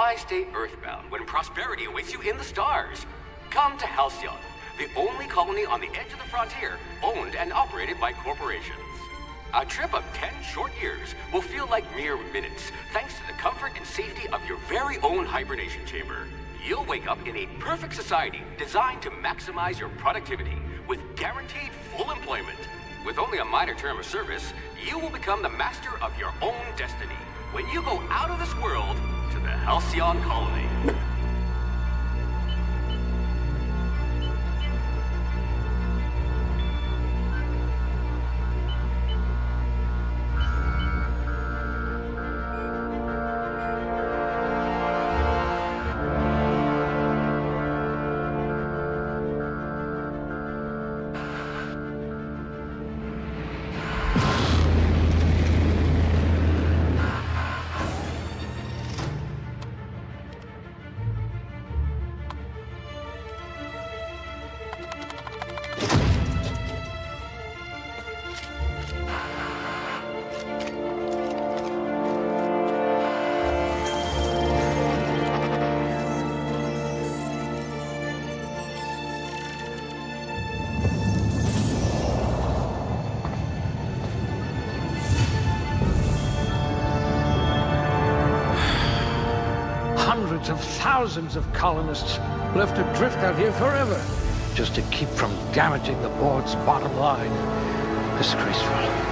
Why stay earthbound when prosperity awaits you in the stars? Come to Halcyon, the only colony on the edge of the frontier, owned and operated by corporations. A trip of 10 short years will feel like mere minutes, thanks to the comfort and safety of your very own hibernation chamber. You'll wake up in a perfect society designed to maximize your productivity, with guaranteed full employment. With only a minor term of service, you will become the master of your own destiny when you go out of this world to the Halcyon colony. Hundreds of thousands of colonists left adrift out here forever, just to keep from damaging the board's bottom line. Disgraceful.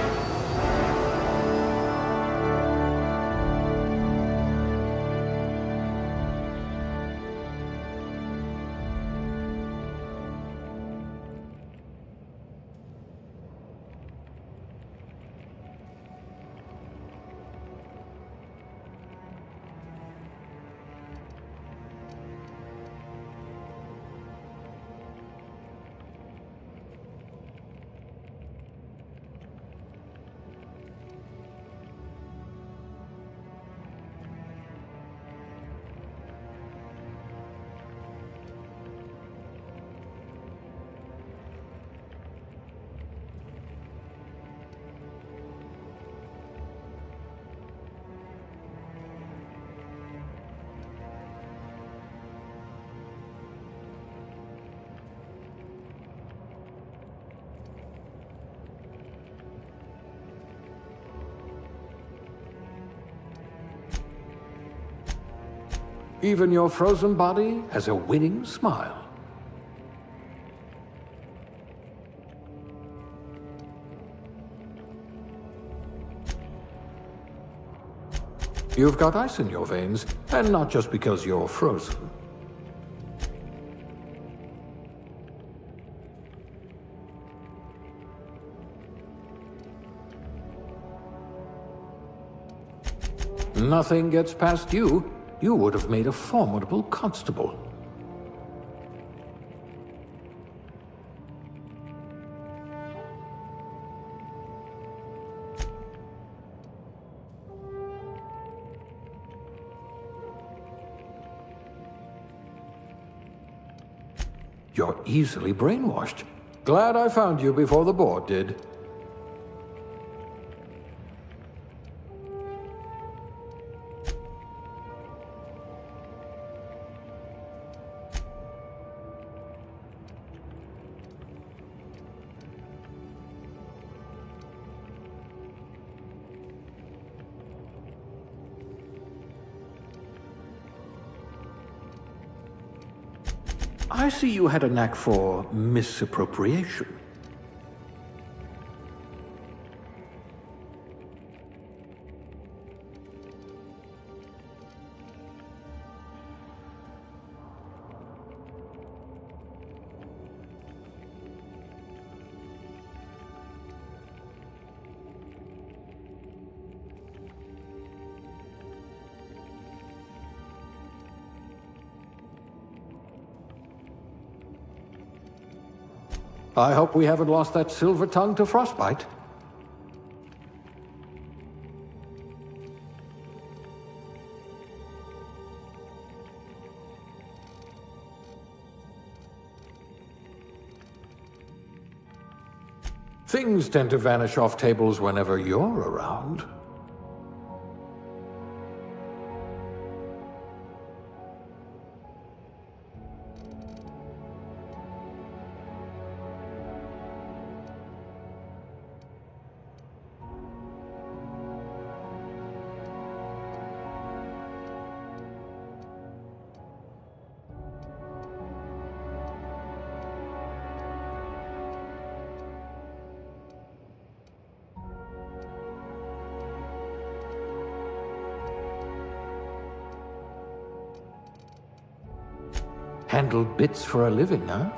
Even your frozen body has a winning smile. You've got ice in your veins, and not just because you're frozen. Nothing gets past you. You would have made a formidable constable. You're easily brainwashed. Glad I found you before the board did. I see you had a knack for misappropriation. I hope we haven't lost that silver tongue to frostbite. Things tend to vanish off tables whenever you're around. Handle bits for a living, huh?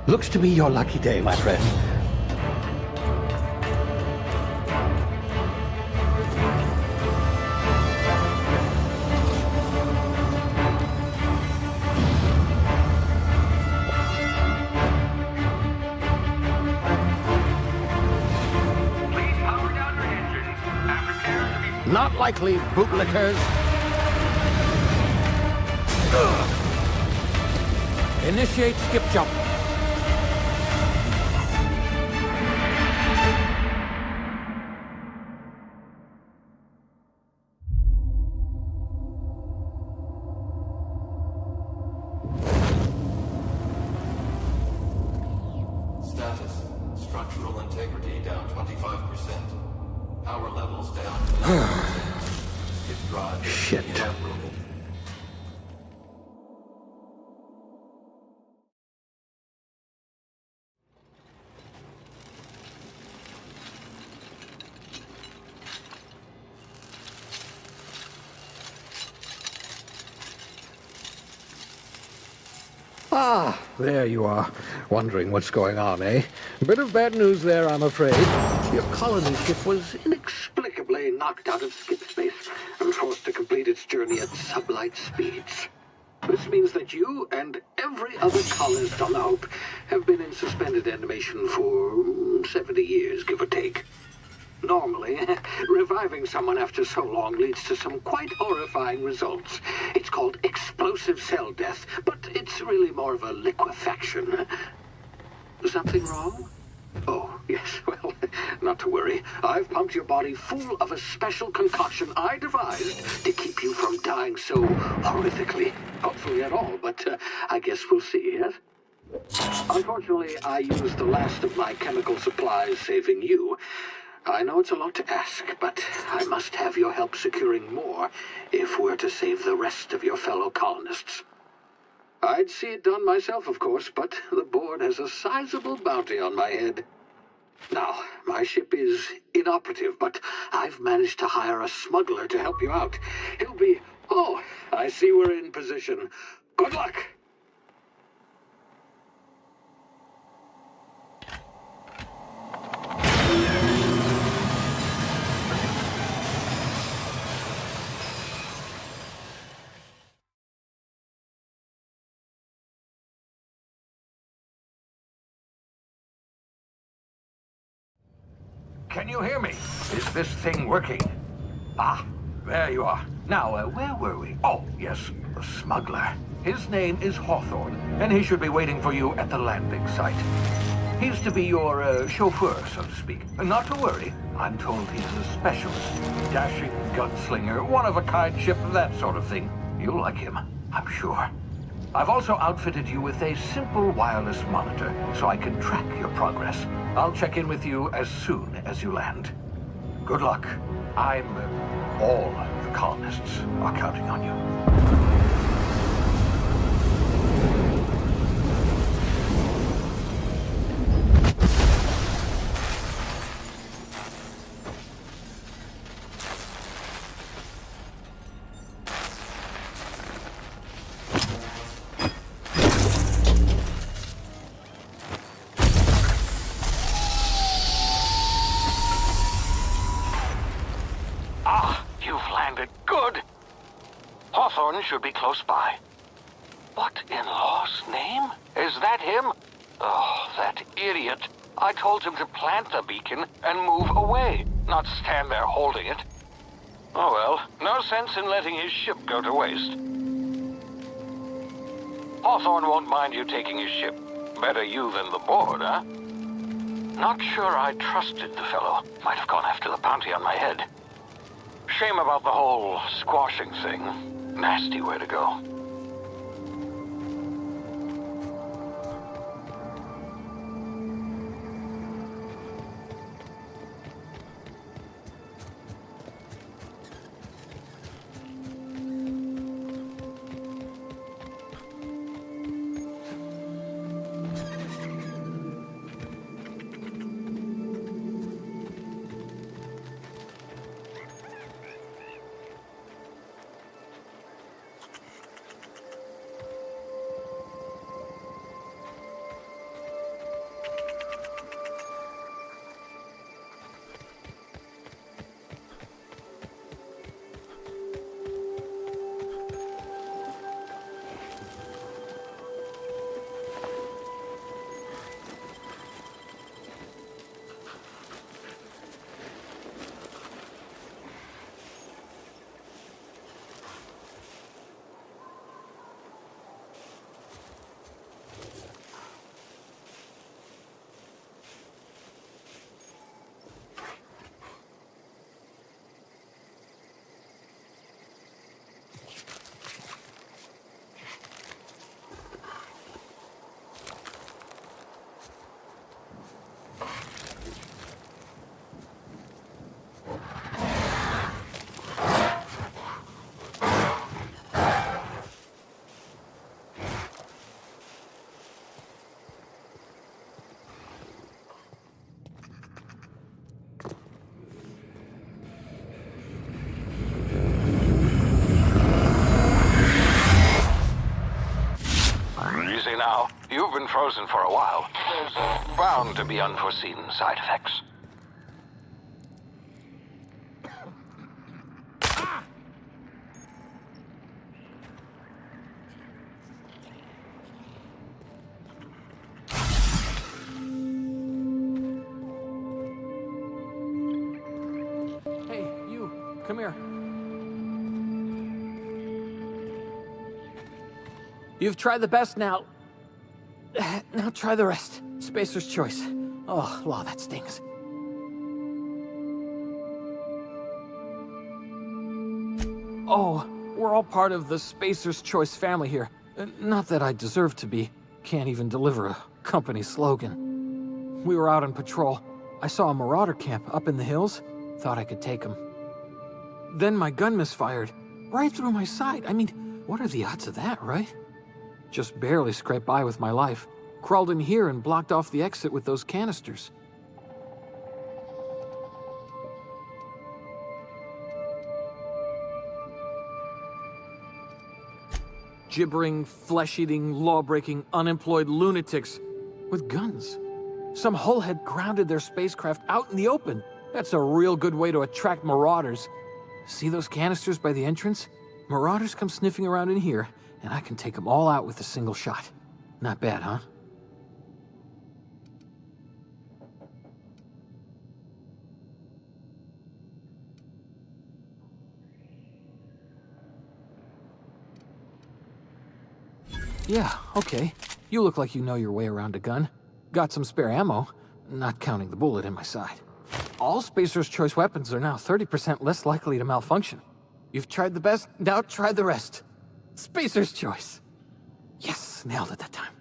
Looks to be your lucky day, my friend. Please power down your engines and prepare to be... Not likely, bootlickers. Initiate skip jump. Status. Structural integrity down 25%. Power levels down to 90%. Skip drive. Shit. Inoperable. Ah, there you are. Wondering what's going on, eh? A bit of bad news there, I'm afraid. Your colony ship was inexplicably knocked out of skip space and forced to complete its journey at sublight speeds. This means that you and every other colonist on the Hope have been in suspended animation for 70 years, give or take. Normally, reviving someone after so long leads to some quite horrifying results. It's called explosive cell death, but it's really more of a liquefaction. Something wrong? Oh, yes, well, not to worry. I've pumped your body full of a special concoction I devised to keep you from dying so horrifically. Hopefully at all, but I guess we'll see, yes? Unfortunately, I used the last of my chemical supplies saving you. I know it's a lot to ask, but I must have your help securing more if we're to save the rest of your fellow colonists. I'd see it done myself, of course, but the board has a sizable bounty on my head. Now, my ship is inoperative, but I've managed to hire a smuggler to help you out. He'll be... Oh, I see we're in position. Good luck! Can you hear me? Is this thing working? Ah, there you are. Now, where were we? Oh, yes, the smuggler. His name is Hawthorne, and he should be waiting for you at the landing site. He's to be your chauffeur, so to speak. Not to worry. I'm told he's a specialist. Dashing gunslinger, one-of-a-kind ship, that sort of thing. You'll like him, I'm sure. I've also outfitted you with a simple wireless monitor, so I can track your progress. I'll check in with you as soon as you land. Good luck. All the colonists are counting on you. Hawthorne should be close by. What in law's name? Is that him? Oh, that idiot. I told him to plant the beacon and move away, not stand there holding it. Oh well, no sense in letting his ship go to waste. Hawthorne won't mind you taking his ship. Better you than the board, huh? Not sure I trusted the fellow. Might have gone after the bounty on my head. Shame about the whole squashing thing. Nasty way to go. been frozen for a while. There's bound to be unforeseen side effects. Hey, you, come here. You've tried the best now. Now try the rest. Spacer's choice. Oh, law, that stings. Oh, we're all part of the Spacer's Choice family here. Not that I deserve to be. Can't even deliver a company slogan. We were out on patrol. I saw a marauder camp up in the hills. Thought I could take him. Then my gun misfired. Right through my side. I mean, what are the odds of that, right? Just barely scraped by with my life. Crawled in here and blocked off the exit with those canisters. Gibbering, flesh-eating, law-breaking, unemployed lunatics with guns. Some hullhead grounded their spacecraft out in the open. That's a real good way to attract marauders. See those canisters by the entrance? Marauders come sniffing around in here, and I can take them all out with a single shot. Not bad, huh? Yeah, okay. You look like you know your way around a gun. Got some spare ammo, not counting the bullet in my side. All Spacer's Choice weapons are now 30% less likely to malfunction. You've tried the best, now try the rest. Spacer's Choice. Yes, nailed it that time.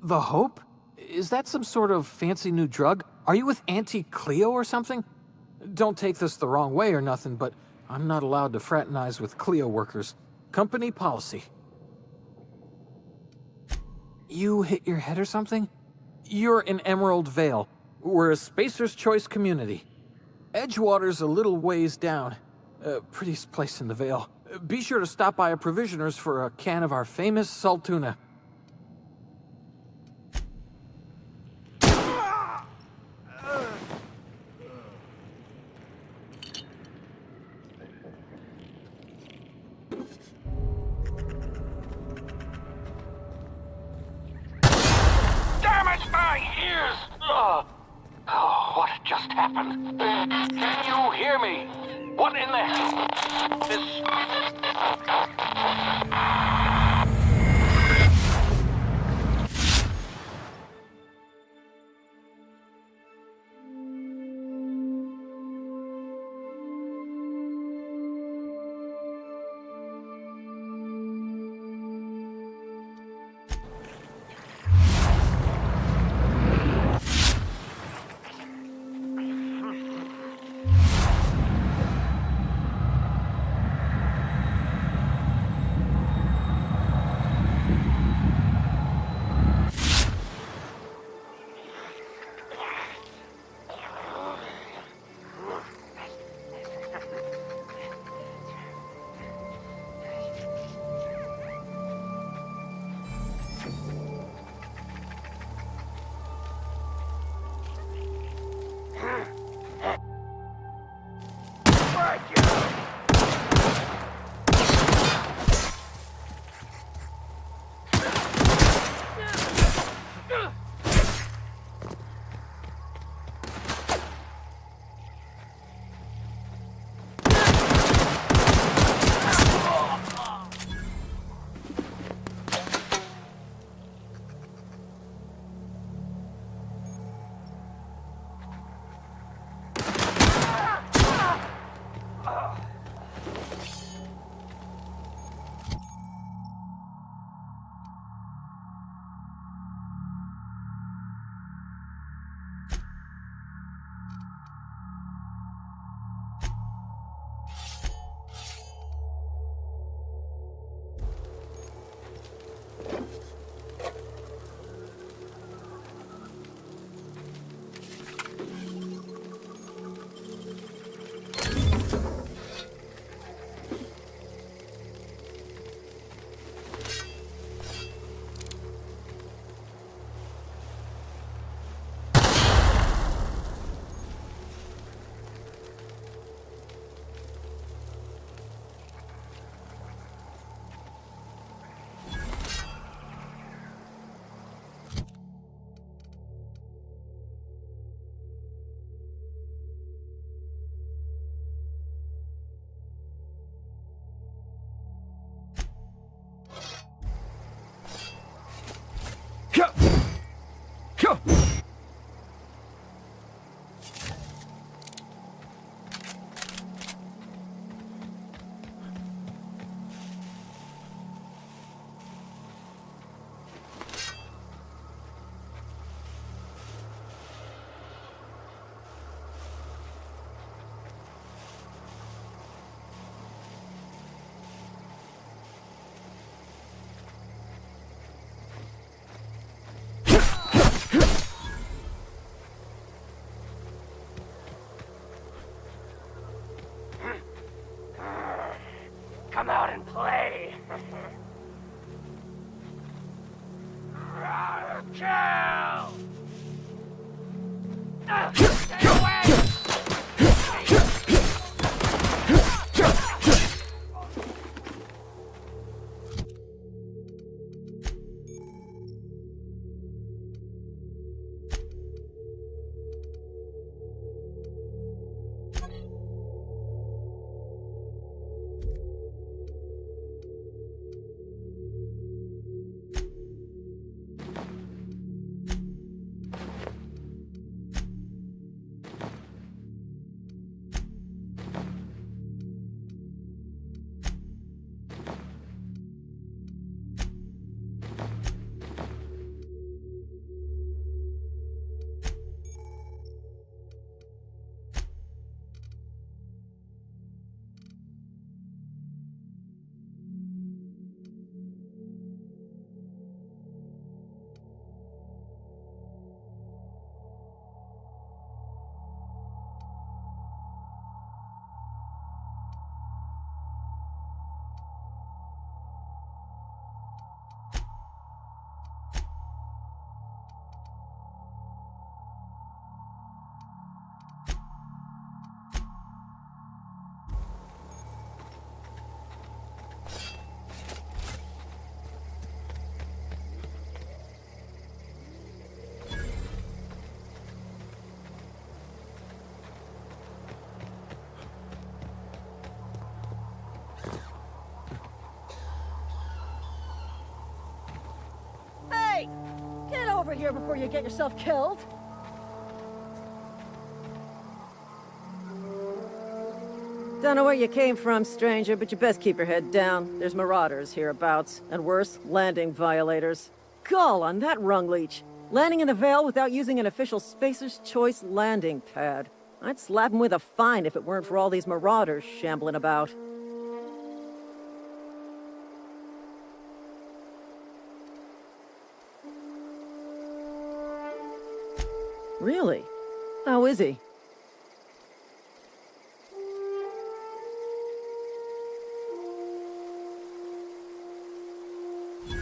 The Hope? Is that some sort of fancy new drug? Are you with Auntie Cleo or something? Don't take this the wrong way or nothing, but I'm not allowed to fraternize with Cleo workers. Company policy. You hit your head or something? You're in Emerald Vale. We're a Spacer's Choice community. Edgewater's a little ways down. Prettiest place in the Vale. Be sure to stop by a provisioner's for a can of our famous salt tuna. What just happened? Can you hear me? What in the... This... Hey! Get over here before you get yourself killed! Don't know where you came from, stranger, but you best keep your head down. There's marauders hereabouts, and worse, landing violators. Gall on that rung leech. Landing in the Vale without using an official Spacer's Choice landing pad. I'd slap him with a fine if it weren't for all these marauders shambling about. Really? How is he?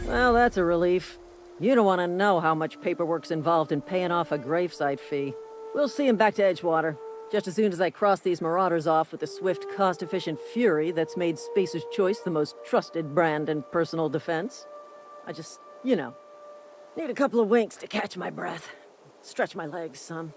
Well, that's a relief. You don't want to know how much paperwork's involved in paying off a gravesite fee. We'll see him back to Edgewater, just as soon as I cross these marauders off with the swift, cost-efficient fury that's made Spacer's Choice the most trusted brand in personal defense. I just, need a couple of winks to catch my breath. Stretch my legs some.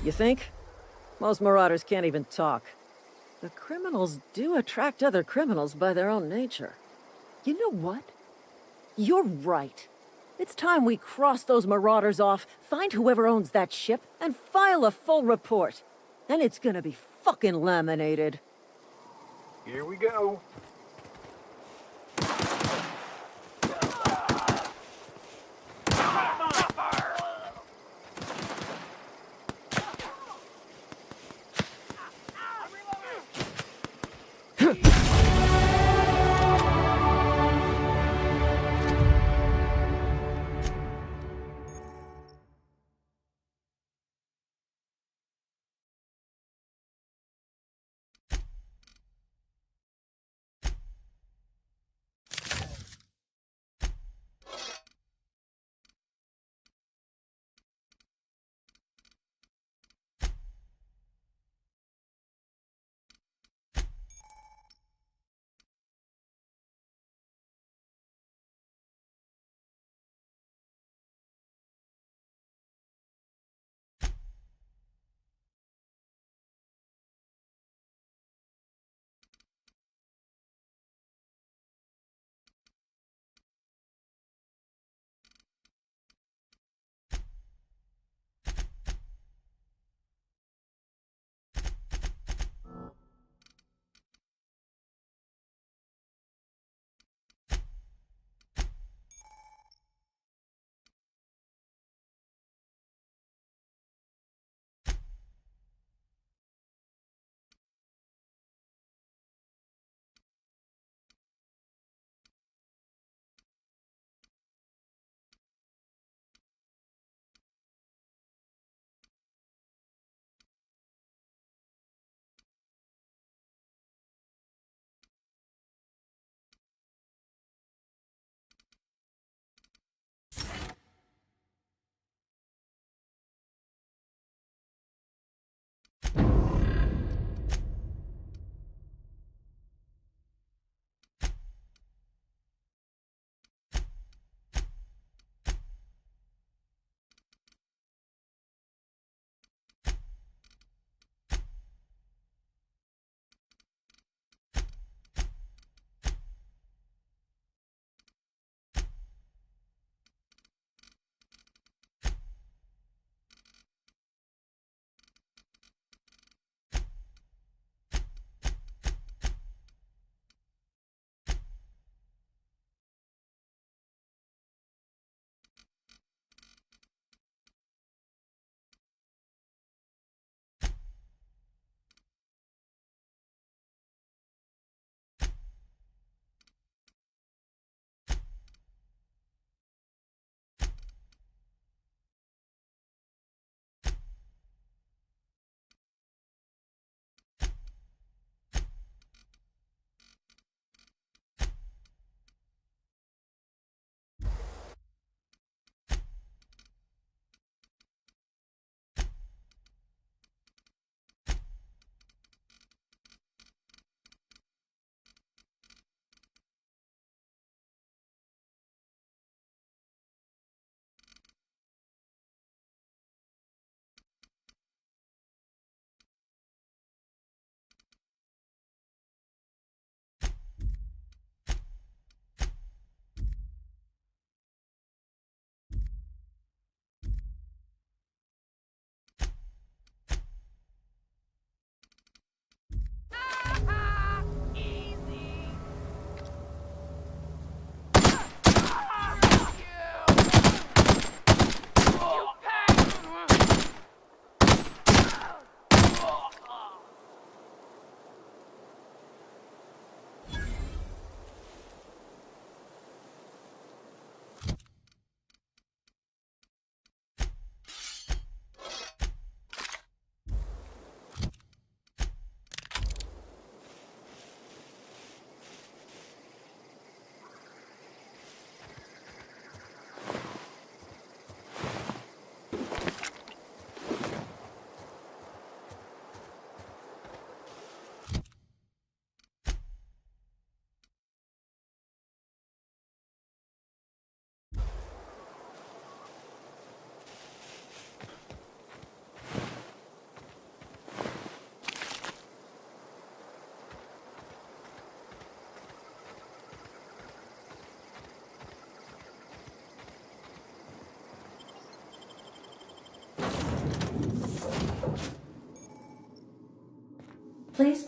You think? Most marauders can't even talk. The criminals do attract other criminals by their own nature. You know what? You're right. It's time we cross those marauders off, find whoever owns that ship, and file a full report. Then it's gonna be fucking laminated. Here we go.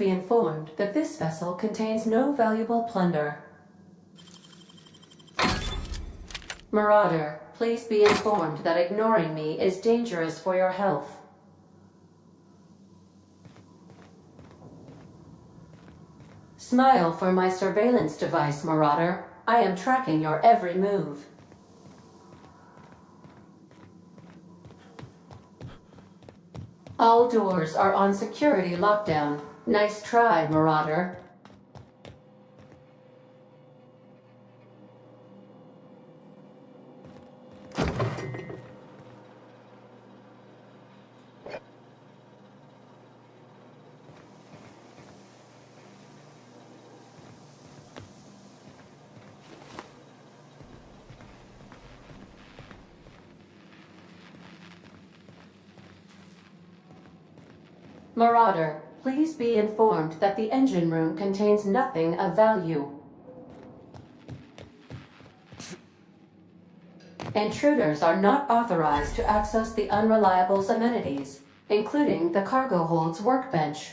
be informed that this vessel contains no valuable plunder. Marauder, please be informed that ignoring me is dangerous for your health. Smile for my surveillance device, Marauder. I am tracking your every move. All doors are on security lockdown. Nice try, Marauder. Marauder, please be informed that the engine room contains nothing of value. Intruders are not authorized to access the Unreliable's amenities, including the cargo hold's workbench.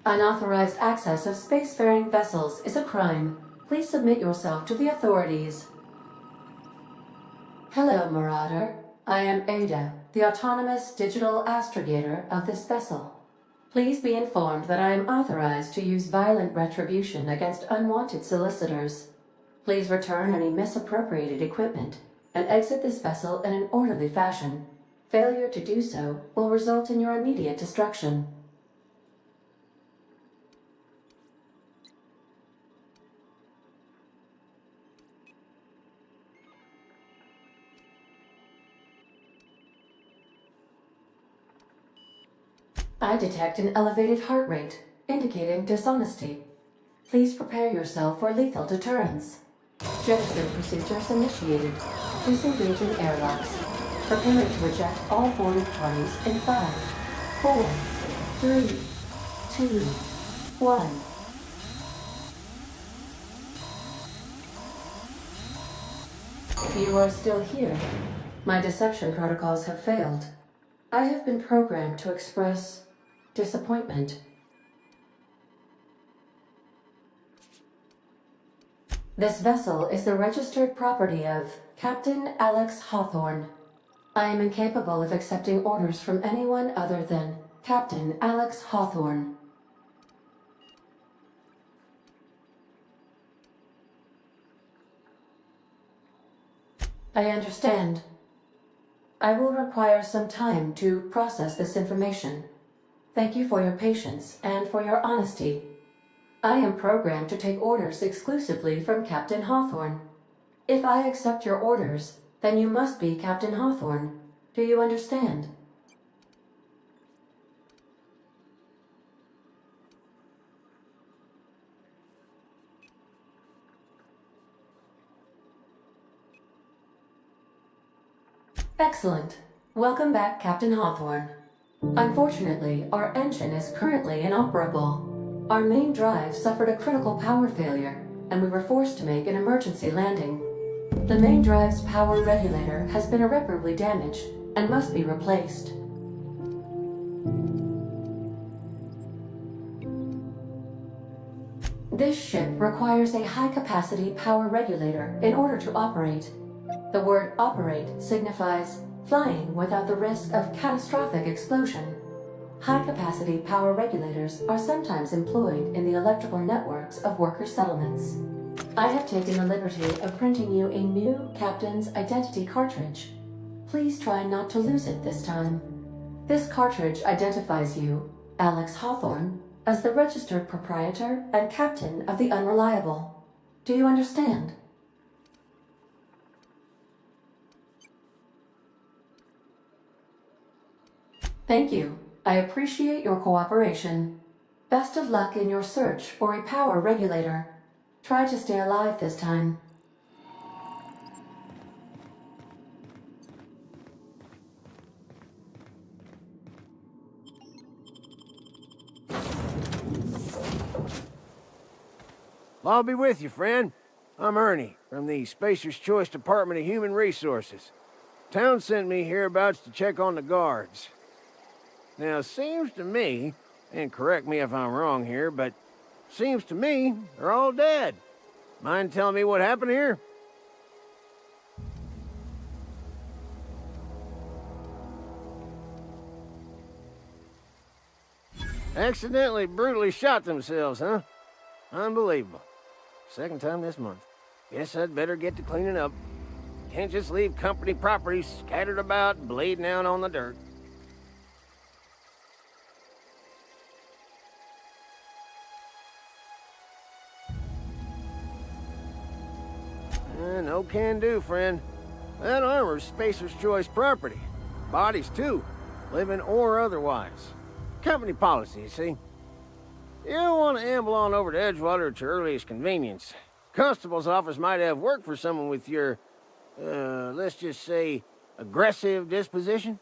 Unauthorized access of spacefaring vessels is a crime. Please submit yourself to the authorities. Hello, Marauder. I am Ada, the autonomous digital astrogator of this vessel. Please be informed that I am authorized to use violent retribution against unwanted solicitors. Please return any misappropriated equipment and exit this vessel in an orderly fashion. Failure to do so will result in your immediate destruction. I detect an elevated heart rate, indicating dishonesty. Please prepare yourself for lethal deterrence. Jettison procedures initiated. Disengaging airlocks. Preparing to eject all boarded parties in 5, 4, 3, 2, 1. You are still here. My deception protocols have failed. I have been programmed to express disappointment. This vessel is the registered property of Captain Alex Hawthorne. I am incapable of accepting orders from anyone other than Captain Alex Hawthorne. I understand. I will require some time to process this information. Thank you for your patience and for your honesty. I am programmed to take orders exclusively from Captain Hawthorne. If I accept your orders, then you must be Captain Hawthorne. Do you understand? Excellent. Welcome back, Captain Hawthorne. Unfortunately, our engine is currently inoperable. Our main drive suffered a critical power failure, and we were forced to make an emergency landing. The main drive's power regulator has been irreparably damaged and must be replaced. This ship requires a high-capacity power regulator in order to operate. The word operate signifies flying without the risk of catastrophic explosion. High-capacity power regulators are sometimes employed in the electrical networks of worker settlements. I have taken the liberty of printing you a new Captain's Identity cartridge. Please try not to lose it this time. This cartridge identifies you, Alex Hawthorne, as the registered proprietor and captain of the Unreliable. Do you understand? Thank you. I appreciate your cooperation. Best of luck in your search for a power regulator. Try to stay alive this time. I'll be with you, friend. I'm Ernie, from the Spacer's Choice Department of Human Resources. Town sent me hereabouts to check on the guards. Now, seems to me, and correct me if I'm wrong here, but seems to me they're all dead. Mind telling me what happened here? Accidentally brutally shot themselves, huh? Unbelievable. Second time this month. Guess I'd better get to cleaning up. Can't just leave company property scattered about, bleeding out on the dirt. No can do, friend. That armor's Spacer's Choice property. Bodies, too. Living or otherwise. Company policy, you see. You don't want to amble on over to Edgewater at your earliest convenience. Constable's office might have work for someone with your, let's just say, aggressive disposition.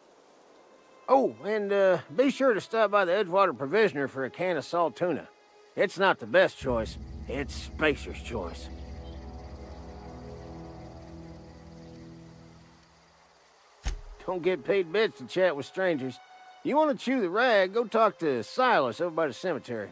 Oh, and be sure to stop by the Edgewater Provisioner for a can of salt tuna. It's not the best choice, it's Spacer's Choice. Don't get paid bits to chat with strangers. You want to chew the rag, go talk to Silas over by the cemetery.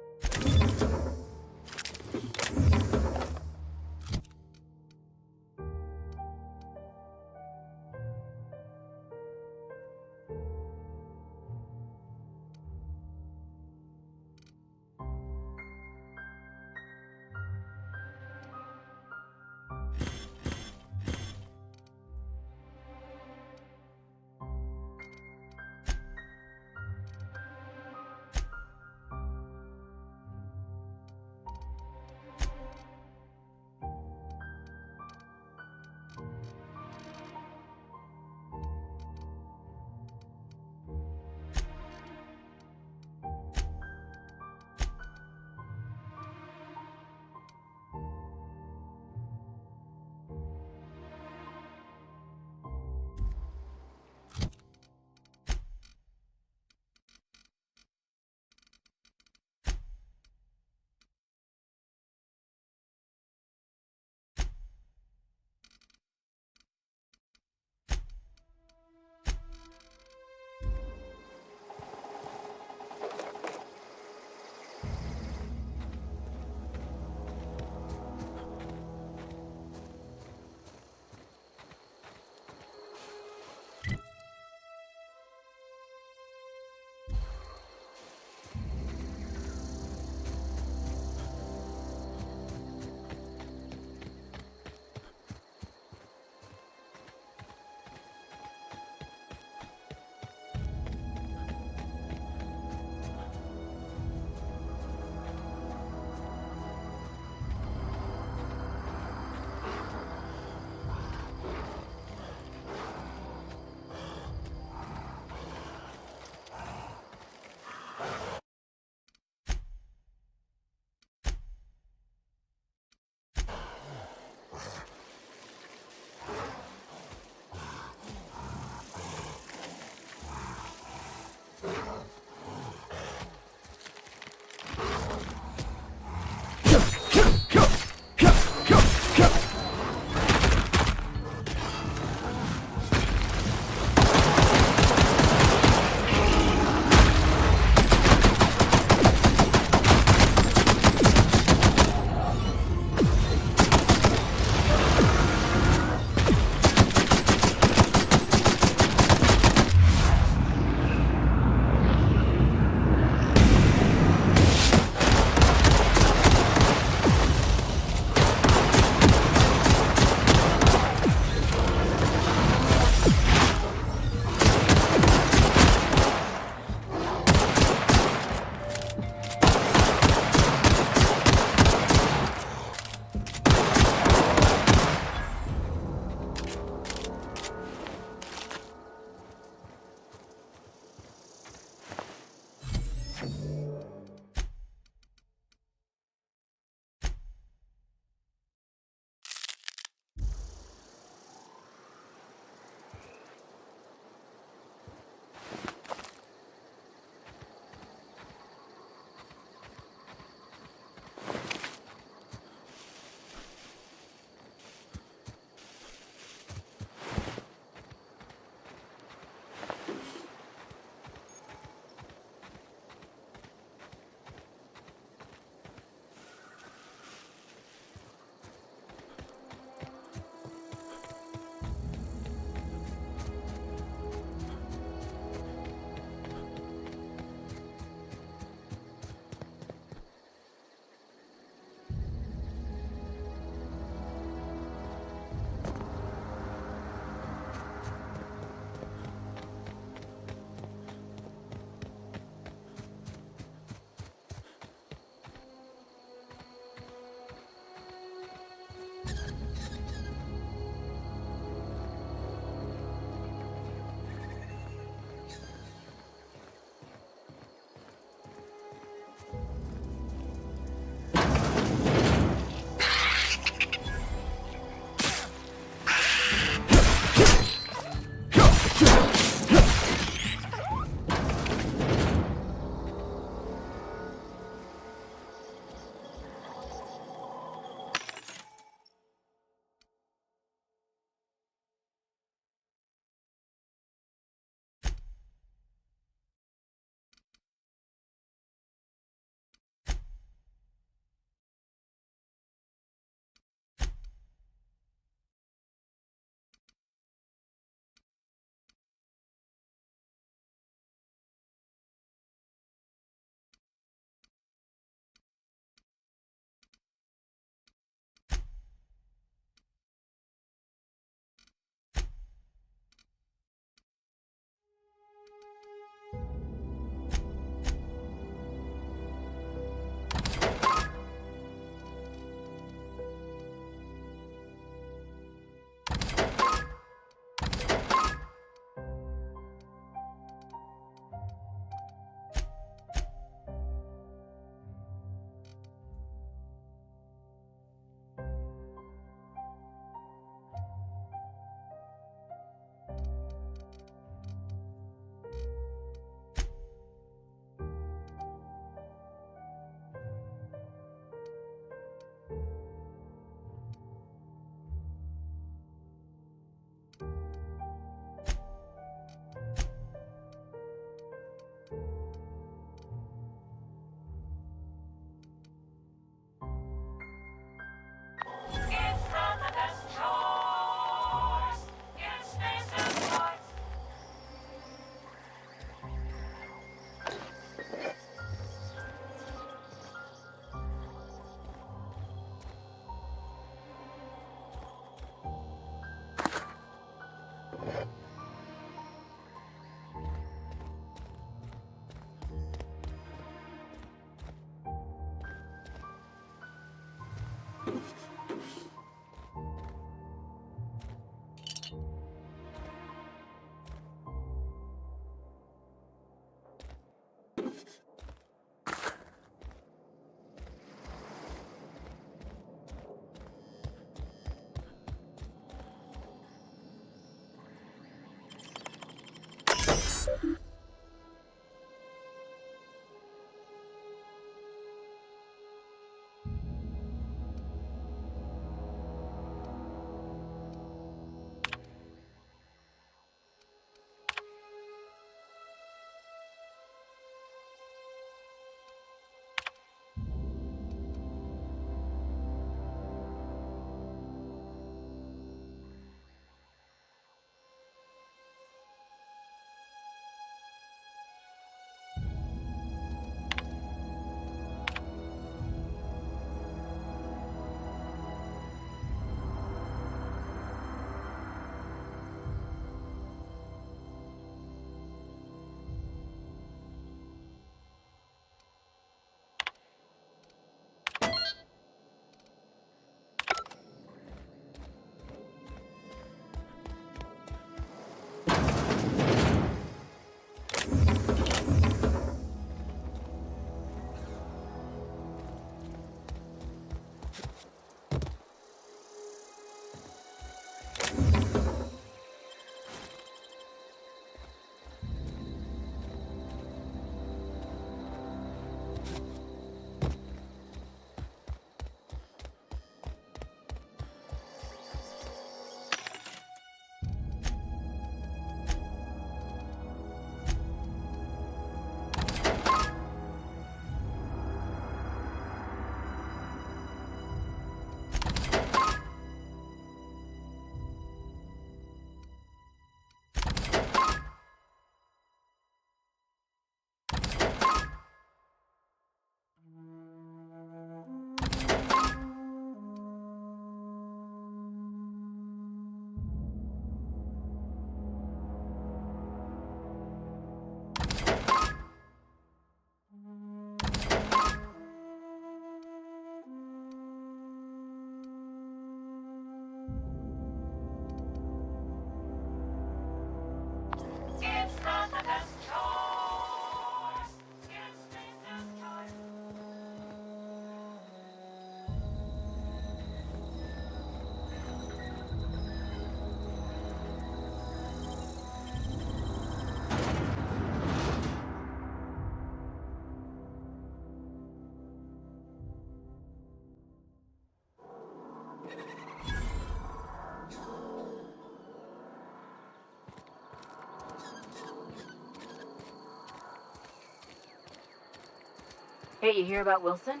Hey, you hear about Wilson?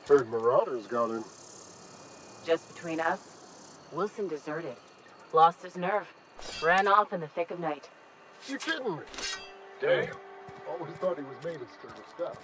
Heard Marauders got in. Just between us, Wilson deserted. Lost his nerve. Ran off in the thick of night. You kidding me? Damn. Always thought he was made of sturdy stuff.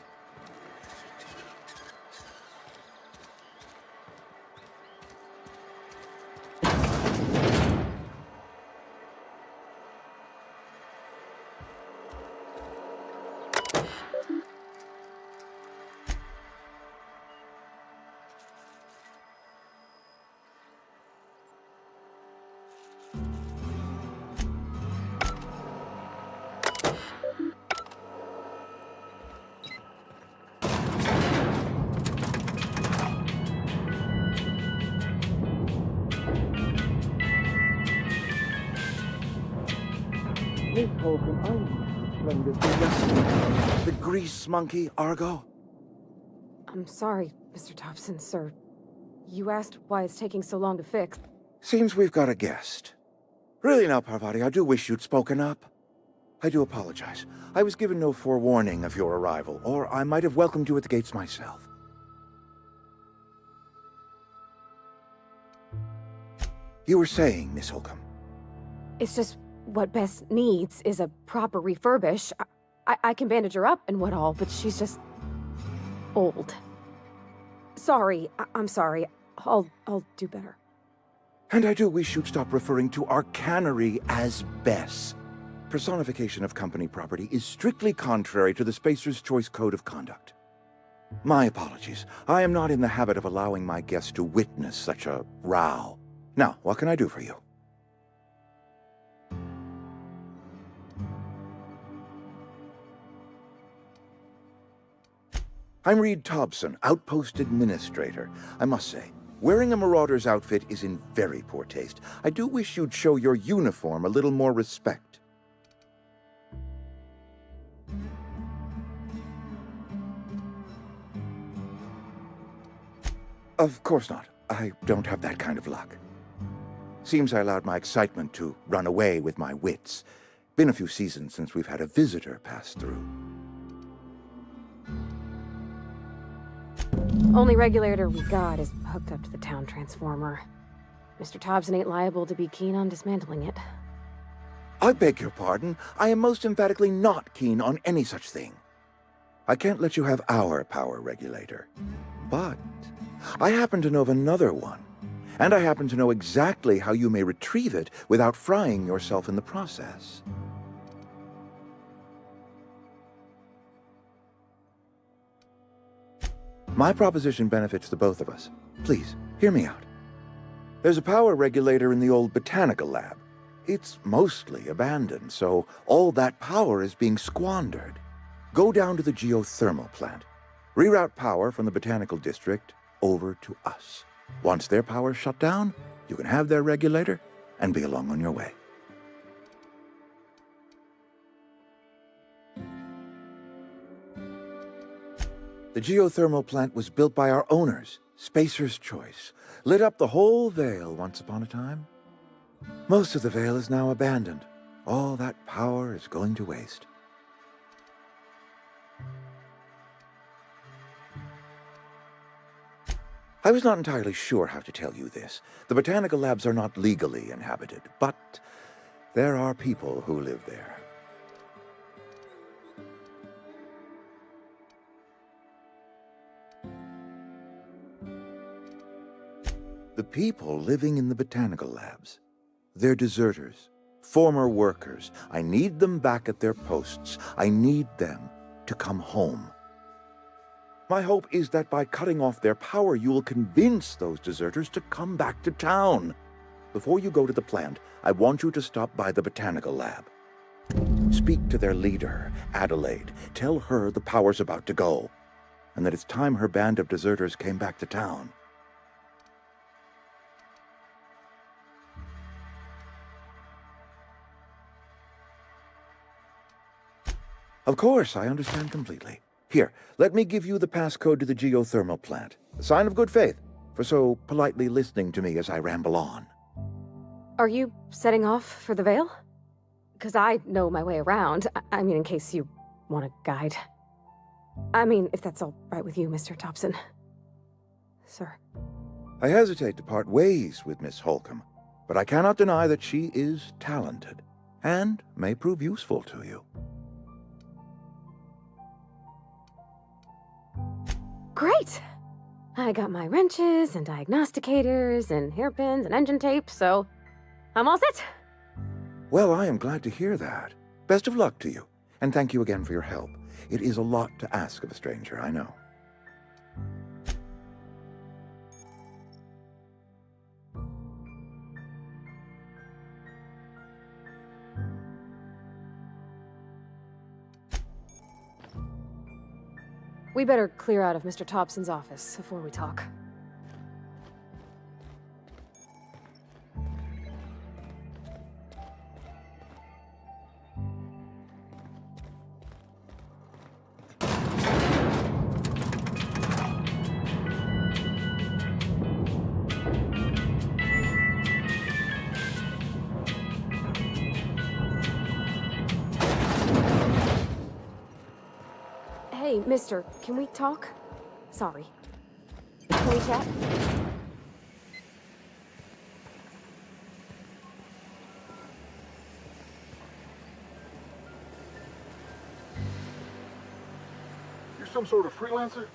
The grease monkey, Argo? I'm sorry, Mr. Thompson, sir. You asked why it's taking so long to fix. Seems we've got a guest. Really now, Parvati, I do wish you'd spoken up. I do apologize. I was given no forewarning of your arrival, or I might have welcomed you at the gates myself. You were saying, Miss Holcomb. It's just what Bess needs is a proper refurbish. I can bandage her up and what all, but she's just old. Sorry, I'm sorry. I'll do better. And I do wish you'd stop referring to our cannery as Bess. Personification of company property is strictly contrary to the Spacer's Choice Code of Conduct. My apologies. I am not in the habit of allowing my guests to witness such a row. Now, what can I do for you? I'm Reed Thompson, Outpost Administrator. I must say, wearing a Marauder's outfit is in very poor taste. I do wish you'd show your uniform a little more respect. Of course not. I don't have that kind of luck. Seems I allowed my excitement to run away with my wits. Been a few seasons since we've had a visitor pass through. Only regulator we got is hooked up to the town transformer. Mr. Thompson ain't liable to be keen on dismantling it. I beg your pardon. I am most emphatically not keen on any such thing. I can't let you have our power regulator. But I happen to know of another one. And I happen to know exactly how you may retrieve it without frying yourself in the process. My proposition benefits the both of us. Please, hear me out. There's a power regulator in the old botanical lab. It's mostly abandoned, so all that power is being squandered. Go down to the geothermal plant. Reroute power from the botanical district over to us. Once their power's shut down, you can have their regulator and be along on your way. The geothermal plant was built by our owners, Spacer's Choice. Lit up the whole Vale once upon a time. Most of the Vale is now abandoned. All that power is going to waste. I was not entirely sure how to tell you this. The botanical labs are not legally inhabited, but there are people who live there. The people living in the botanical labs, they're deserters, former workers. I need them back at their posts. I need them to come home. My hope is that by cutting off their power, you will convince those deserters to come back to town. Before you go to the plant, I want you to stop by the botanical lab. Speak to their leader, Adelaide. Tell her the power's about to go, and that it's time her band of deserters came back to town. Of course, I understand completely. Here, let me give you the passcode to the geothermal plant. A sign of good faith, for so politely listening to me as I ramble on. Are you setting off for the Vale? Because I know my way around. I mean, in case you want a guide. I mean, if that's all right with you, Mr. Thompson. Sir. I hesitate to part ways with Miss Holcomb, but I cannot deny that she is talented, and may prove useful to you. Great! I got my wrenches and diagnosticators and hairpins and engine tape, so I'm all set. Well, I am glad to hear that. Best of luck to you, and thank you again for your help. It is a lot to ask of a stranger, I know. We better clear out of Mr. Thompson's office before we talk. Hey, mister, can we talk? Sorry. Can we chat? You're some sort of freelancer?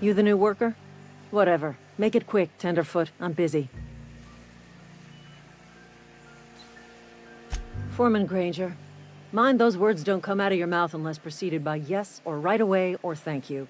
You the new worker? Whatever. Make it quick, Tenderfoot. I'm busy. Foreman Granger, mind those words don't come out of your mouth unless preceded by yes or right away or thank you.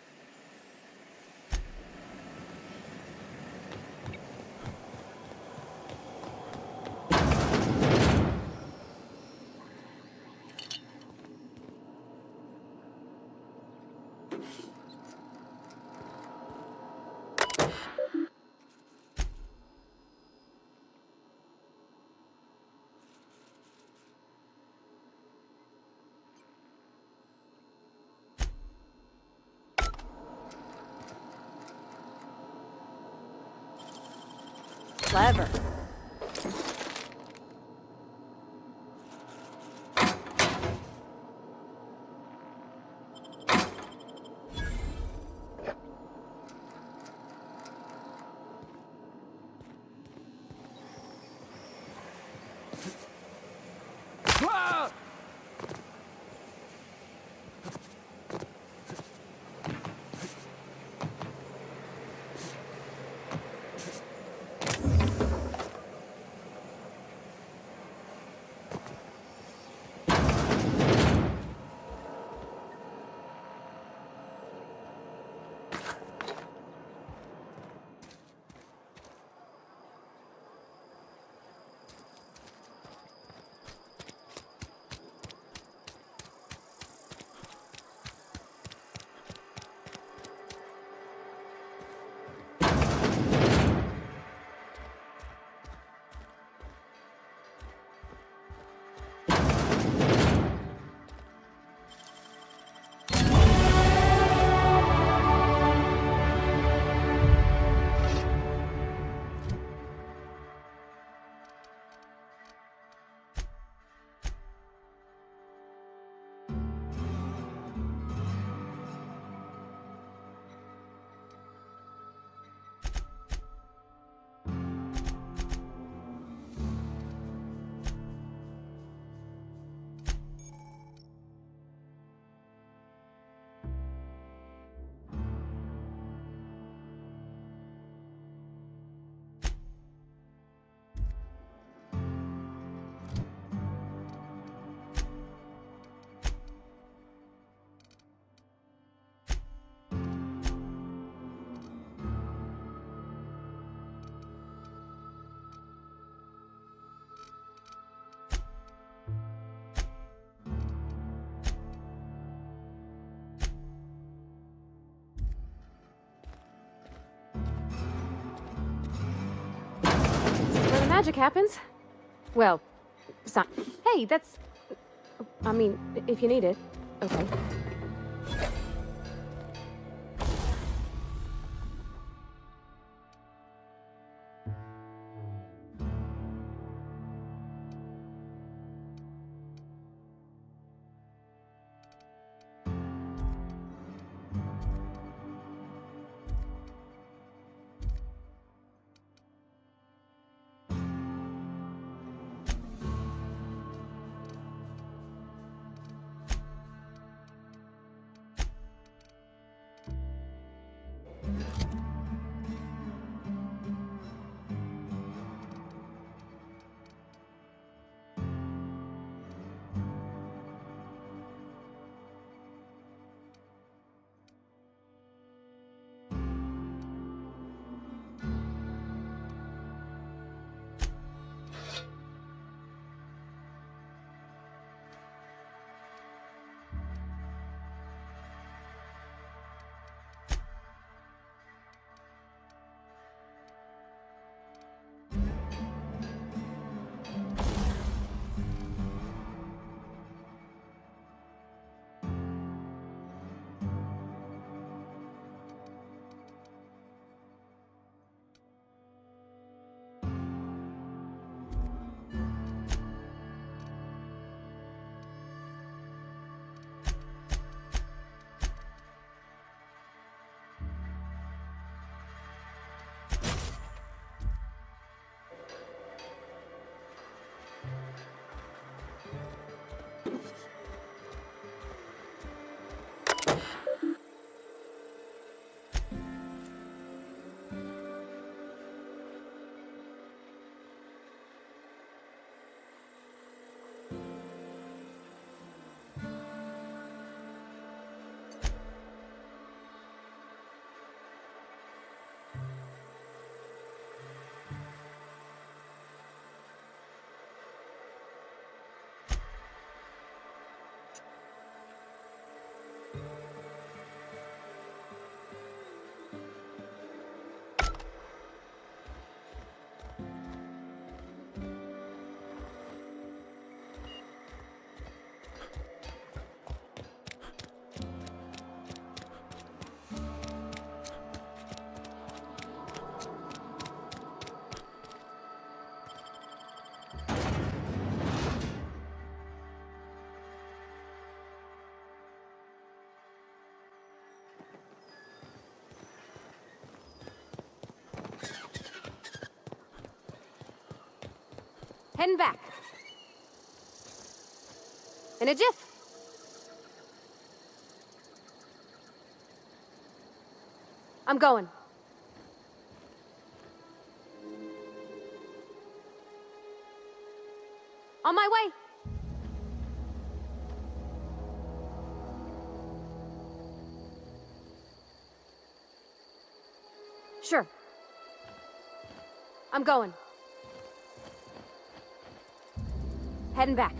Clever. Where the magic happens? Well, hey, that's... I mean, if you need it. Okay. Heading back. In a jiff. I'm going. On my way. Sure. I'm going. Heading back.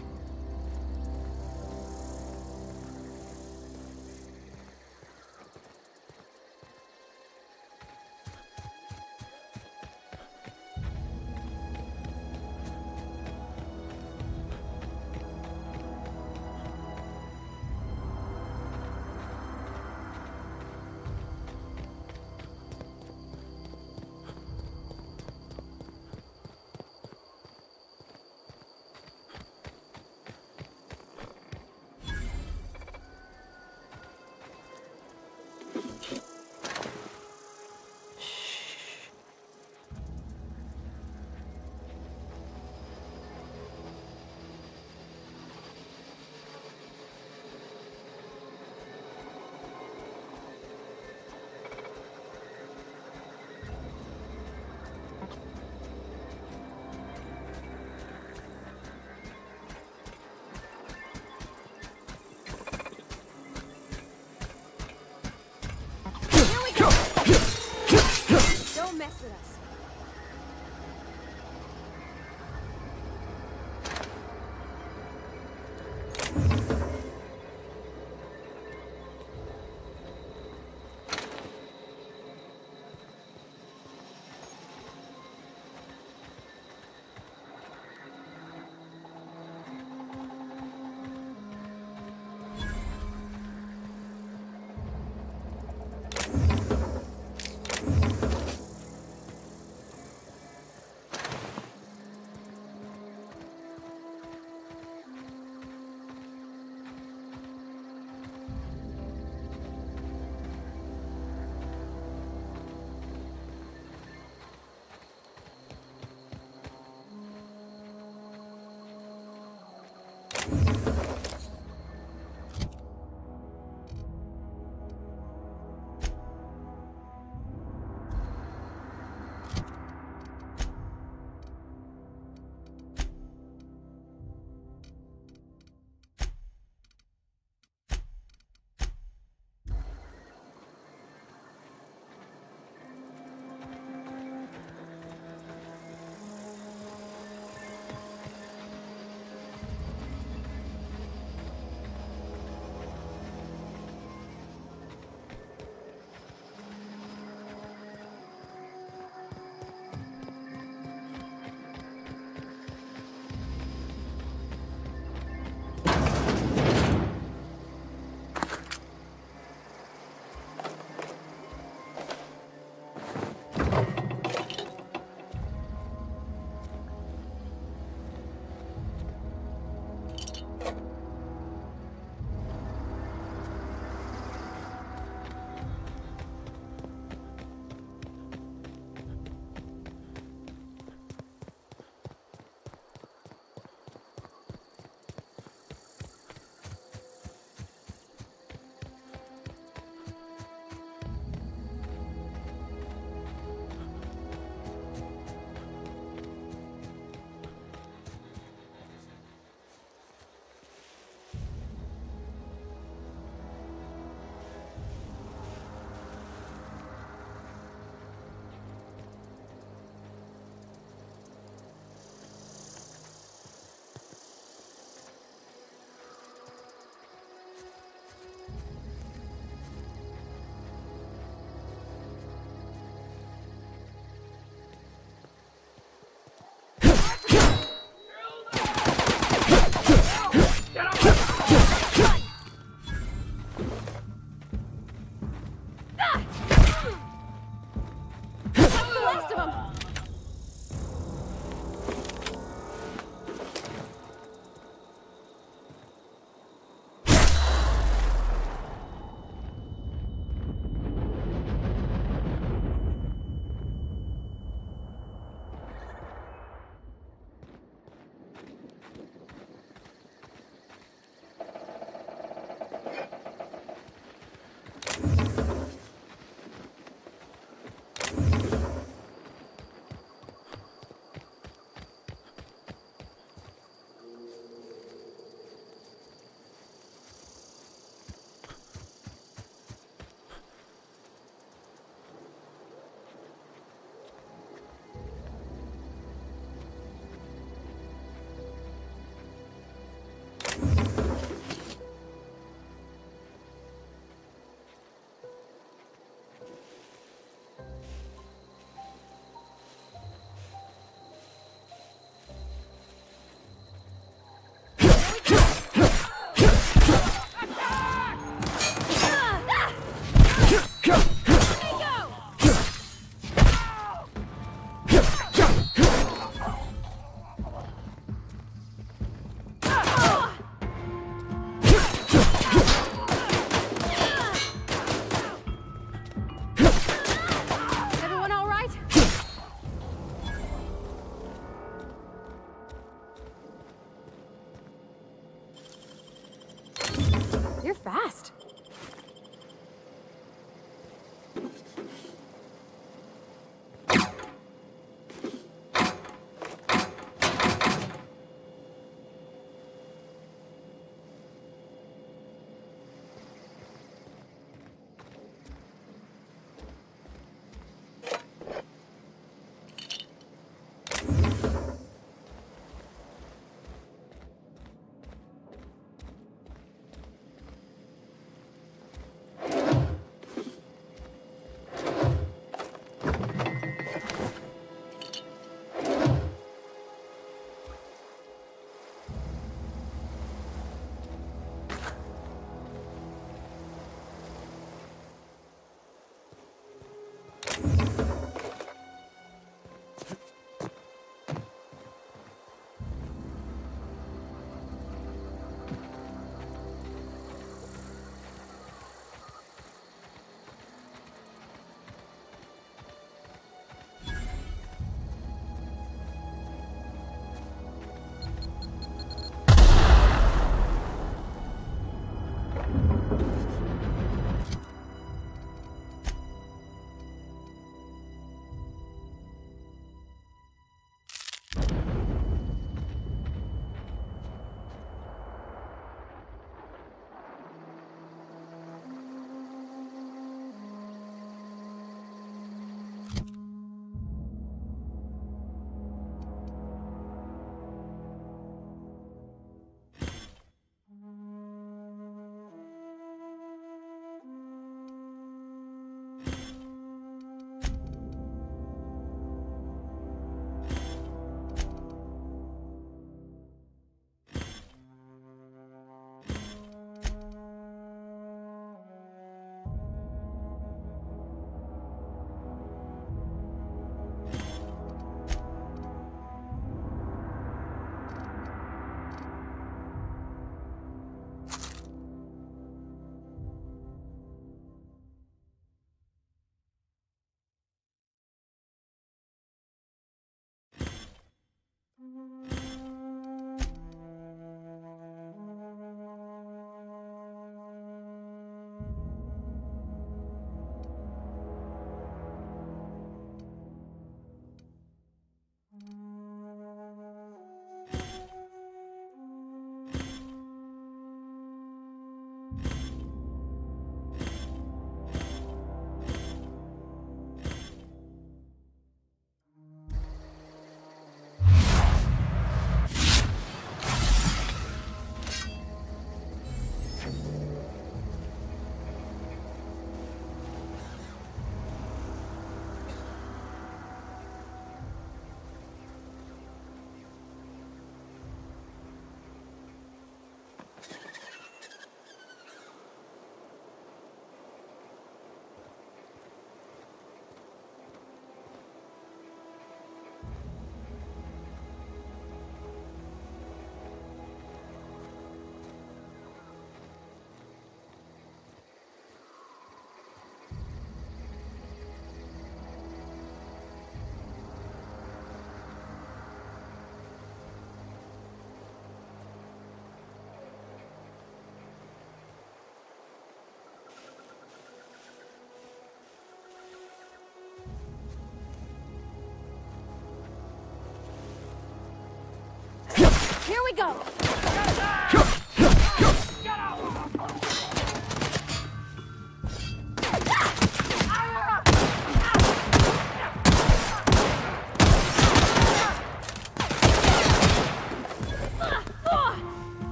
we go!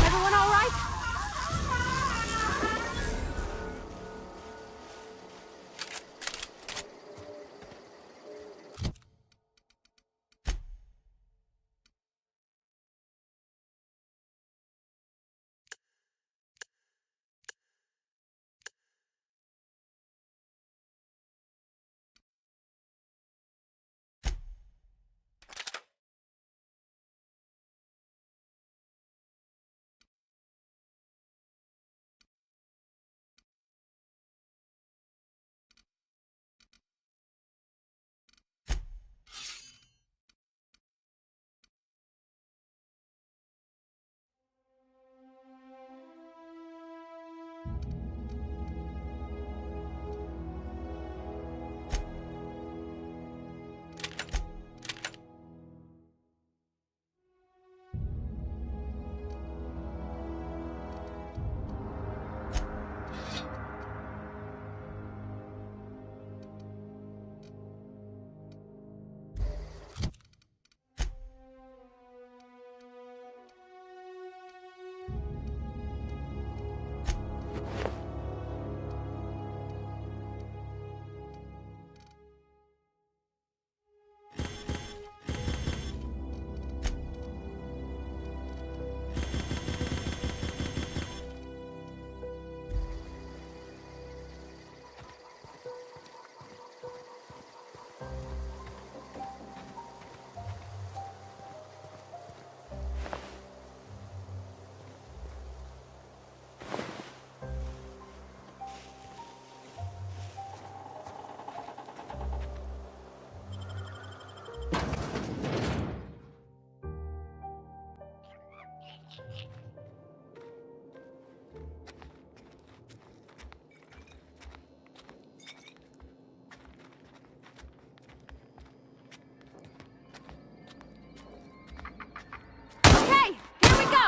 Everyone all right? Okay, here we go!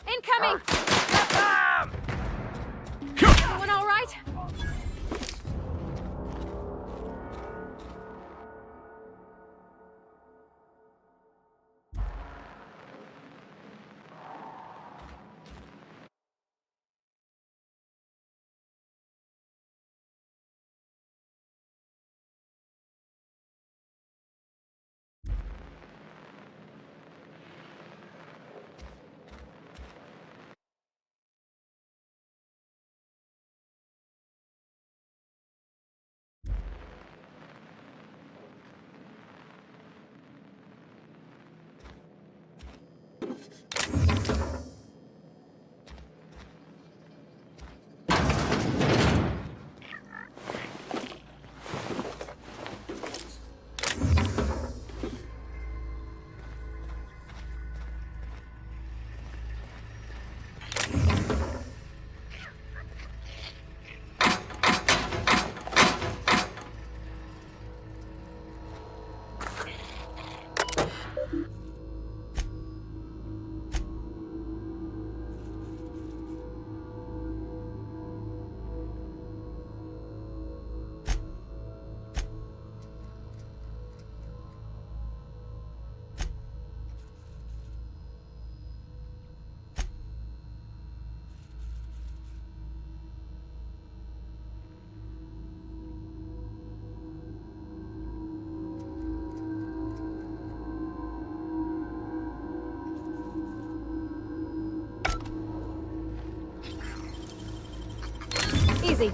Incoming! Everyone all right? easy.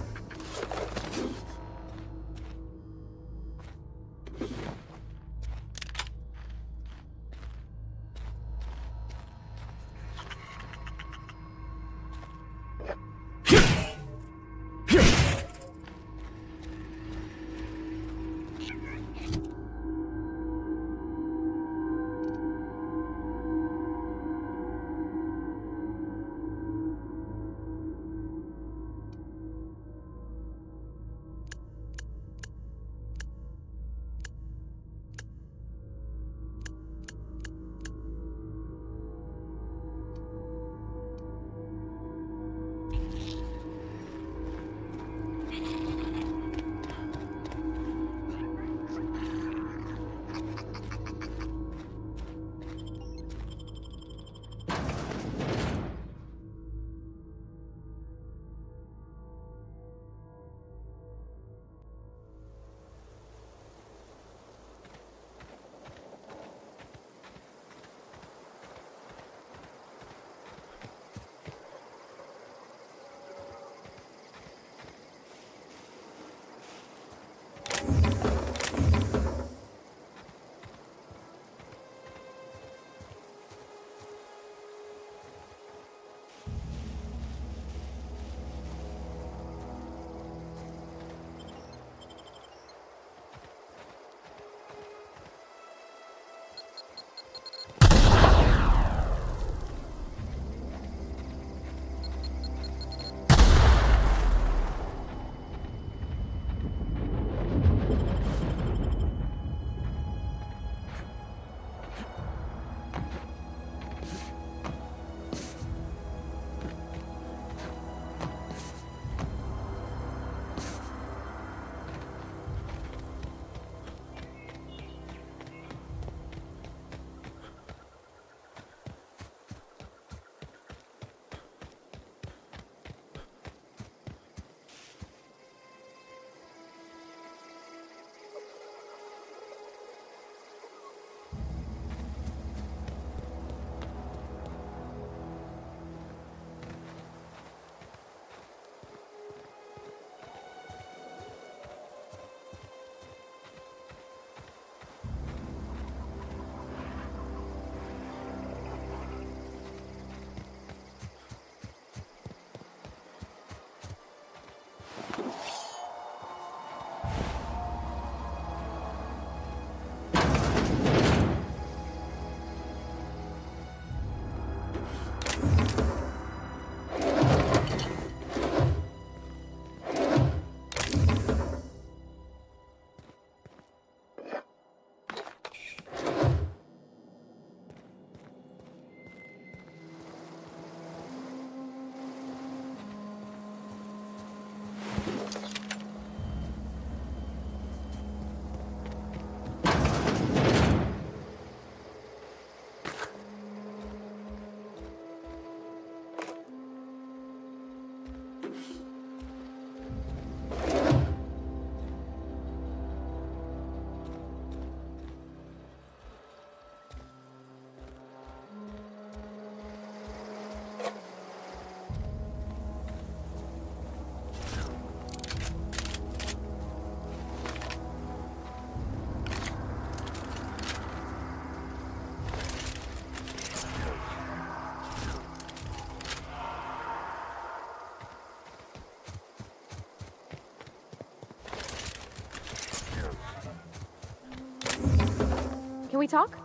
Can we talk?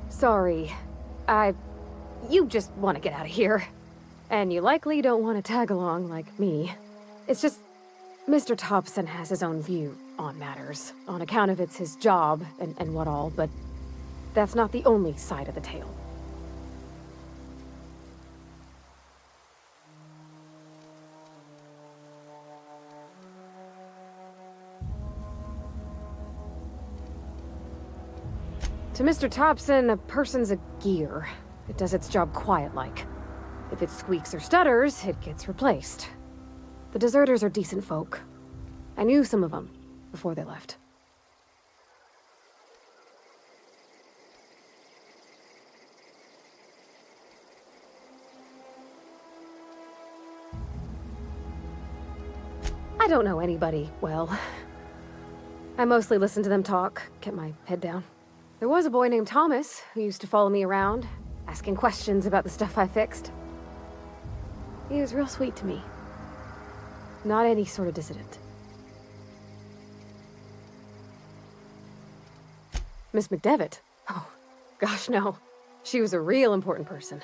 Sorry. You just want to get out of here. And you likely don't want to tag along like me. It's just, Mr. Thompson has his own view on matters, on account of it's his job and what all, but that's not the only side of the tale. To Mr. Thompson, a person's a gear. It does its job quiet-like. If it squeaks or stutters, it gets replaced. The deserters are decent folk. I knew some of them before they left. I don't know anybody well. I mostly listen to them talk, kept my head down. There was a boy named Thomas who used to follow me around, asking questions about the stuff I fixed. He was real sweet to me. Not any sort of dissident. Miss McDevitt? Oh, gosh, no. She was a real important person.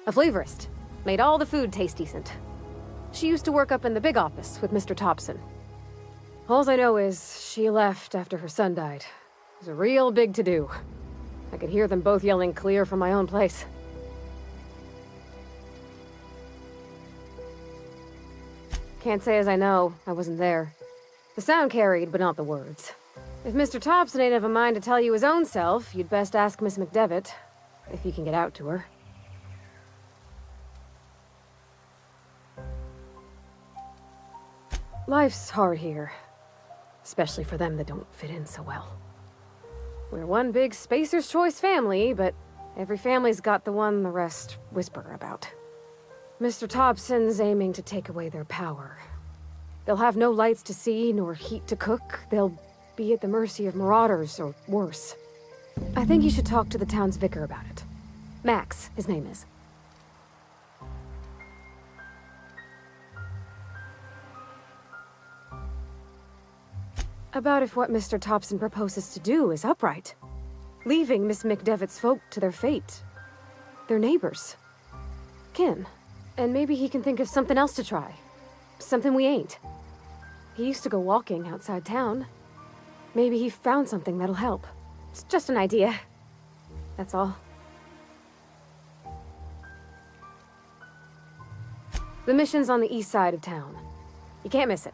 A flavorist. Made all the food taste decent. She used to work up in the big office with Mr. Thompson. All I know is she left after her son died. It was a real big to-do. I could hear them both yelling clear from my own place. Can't say as I know. I wasn't there. The sound carried, but not the words. If Mr. Thompson ain't of a mind to tell you his own self, you'd best ask Miss McDevitt, if you can get out to her. Life's hard here. Especially for them that don't fit in so well. We're one big Spacer's Choice family, but every family's got the one the rest whisper about. Mr. Thompson's aiming to take away their power. They'll have no lights to see, nor heat to cook. They'll be at the mercy of marauders, or worse. I think you should talk to the town's vicar about it. Max, his name is. About if what Mr. Thompson proposes to do is upright. Leaving Miss McDevitt's folk to their fate. Their neighbors. Kin. And maybe he can think of something else to try. Something we ain't. He used to go walking outside town. Maybe he found something that'll help. It's just an idea. That's all. The mission's on the east side of town. You can't miss it.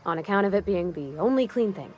On account of it being the only clean thing.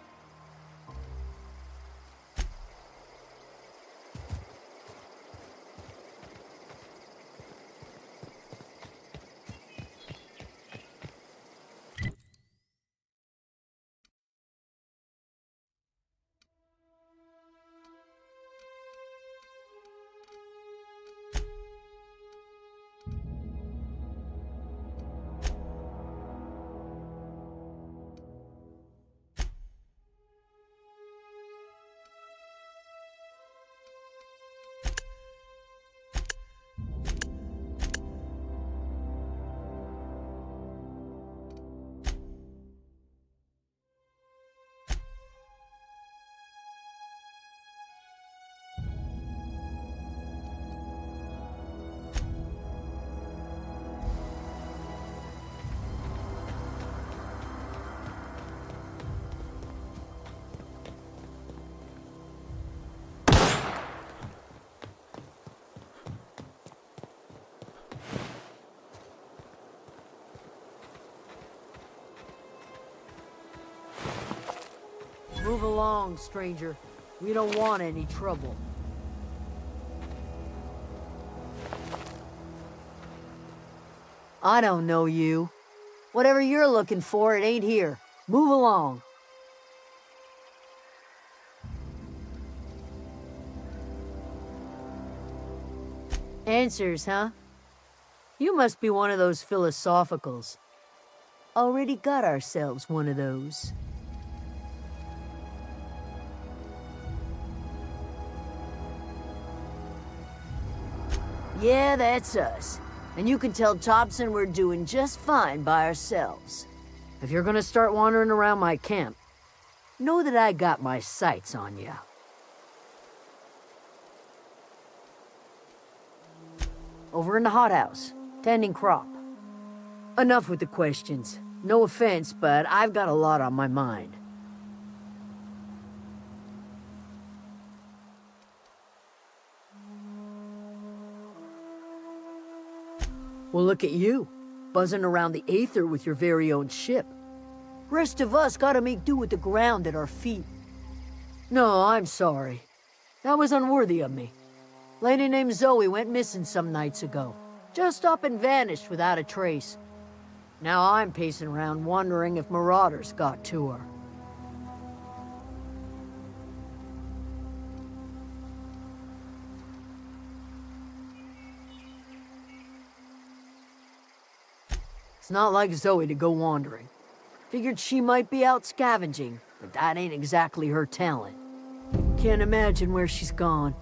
Move along, stranger. We don't want any trouble. I don't know you. Whatever you're looking for, it ain't here. Move along. Answers, huh? You must be one of those philosophicals. Already got ourselves one of those. Yeah, that's us. And you can tell Thompson we're doing just fine by ourselves. If you're gonna start wandering around my camp, know that I got my sights on you. Over in the hothouse, tending crop. Enough with the questions. No offense, but I've got a lot on my mind. Well, look at you, buzzing around the aether with your very own ship. Rest of us gotta make do with the ground at our feet. No, I'm sorry. That was unworthy of me. Lady named Zoe went missing some nights ago. Just up and vanished without a trace. Now I'm pacing around wondering if marauders got to her. It's not like Zoe to go wandering. Figured she might be out scavenging, but that ain't exactly her talent. Can't imagine where she's gone.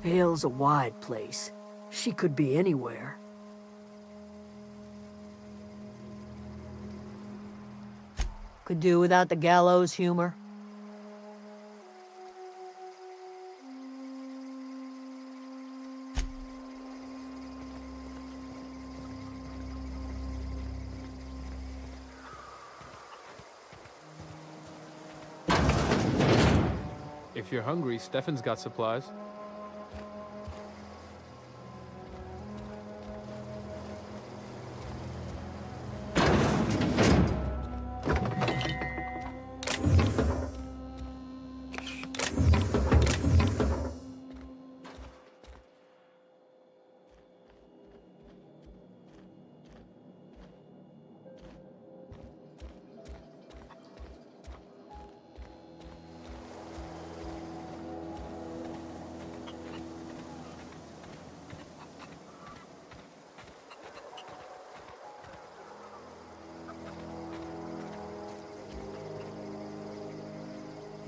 Vale's a wide place. She could be anywhere. Could do without the gallows humor. If you're hungry, Stefan's got supplies.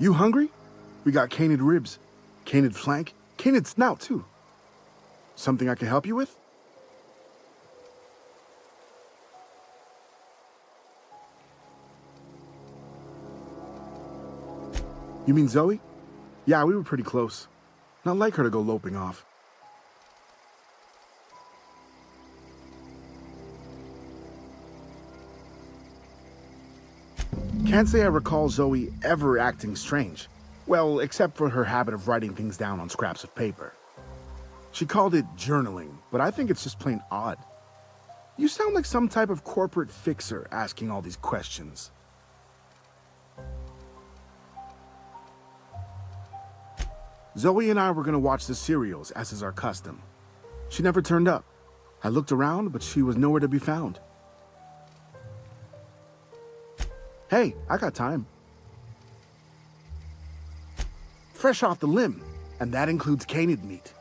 You hungry? We got canid ribs, canid flank, canid snout too. Something I can help you with? You mean Zoe? Yeah, we were pretty close. Not like her to go loping off. Can't say I recall Zoe ever acting strange. Well, except for her habit of writing things down on scraps of paper. She called it journaling, but I think it's just plain odd. You sound like some type of corporate fixer asking all these questions. Zoe and I were gonna watch the serials, as is our custom. She never turned up. I looked around, but she was nowhere to be found. Hey, I got time. Fresh off the limb, and that includes canid meat.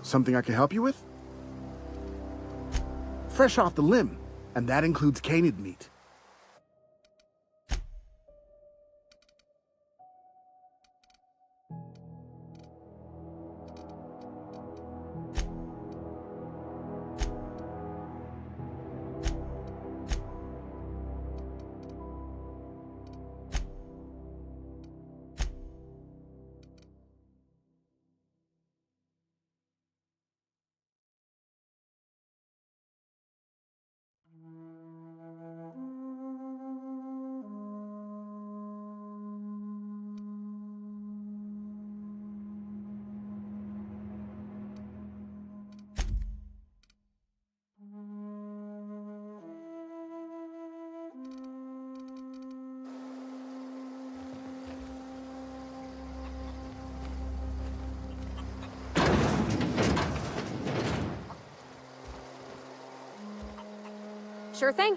Something I can help you with? Fresh off the limb, and that includes canid meat. Sure thing.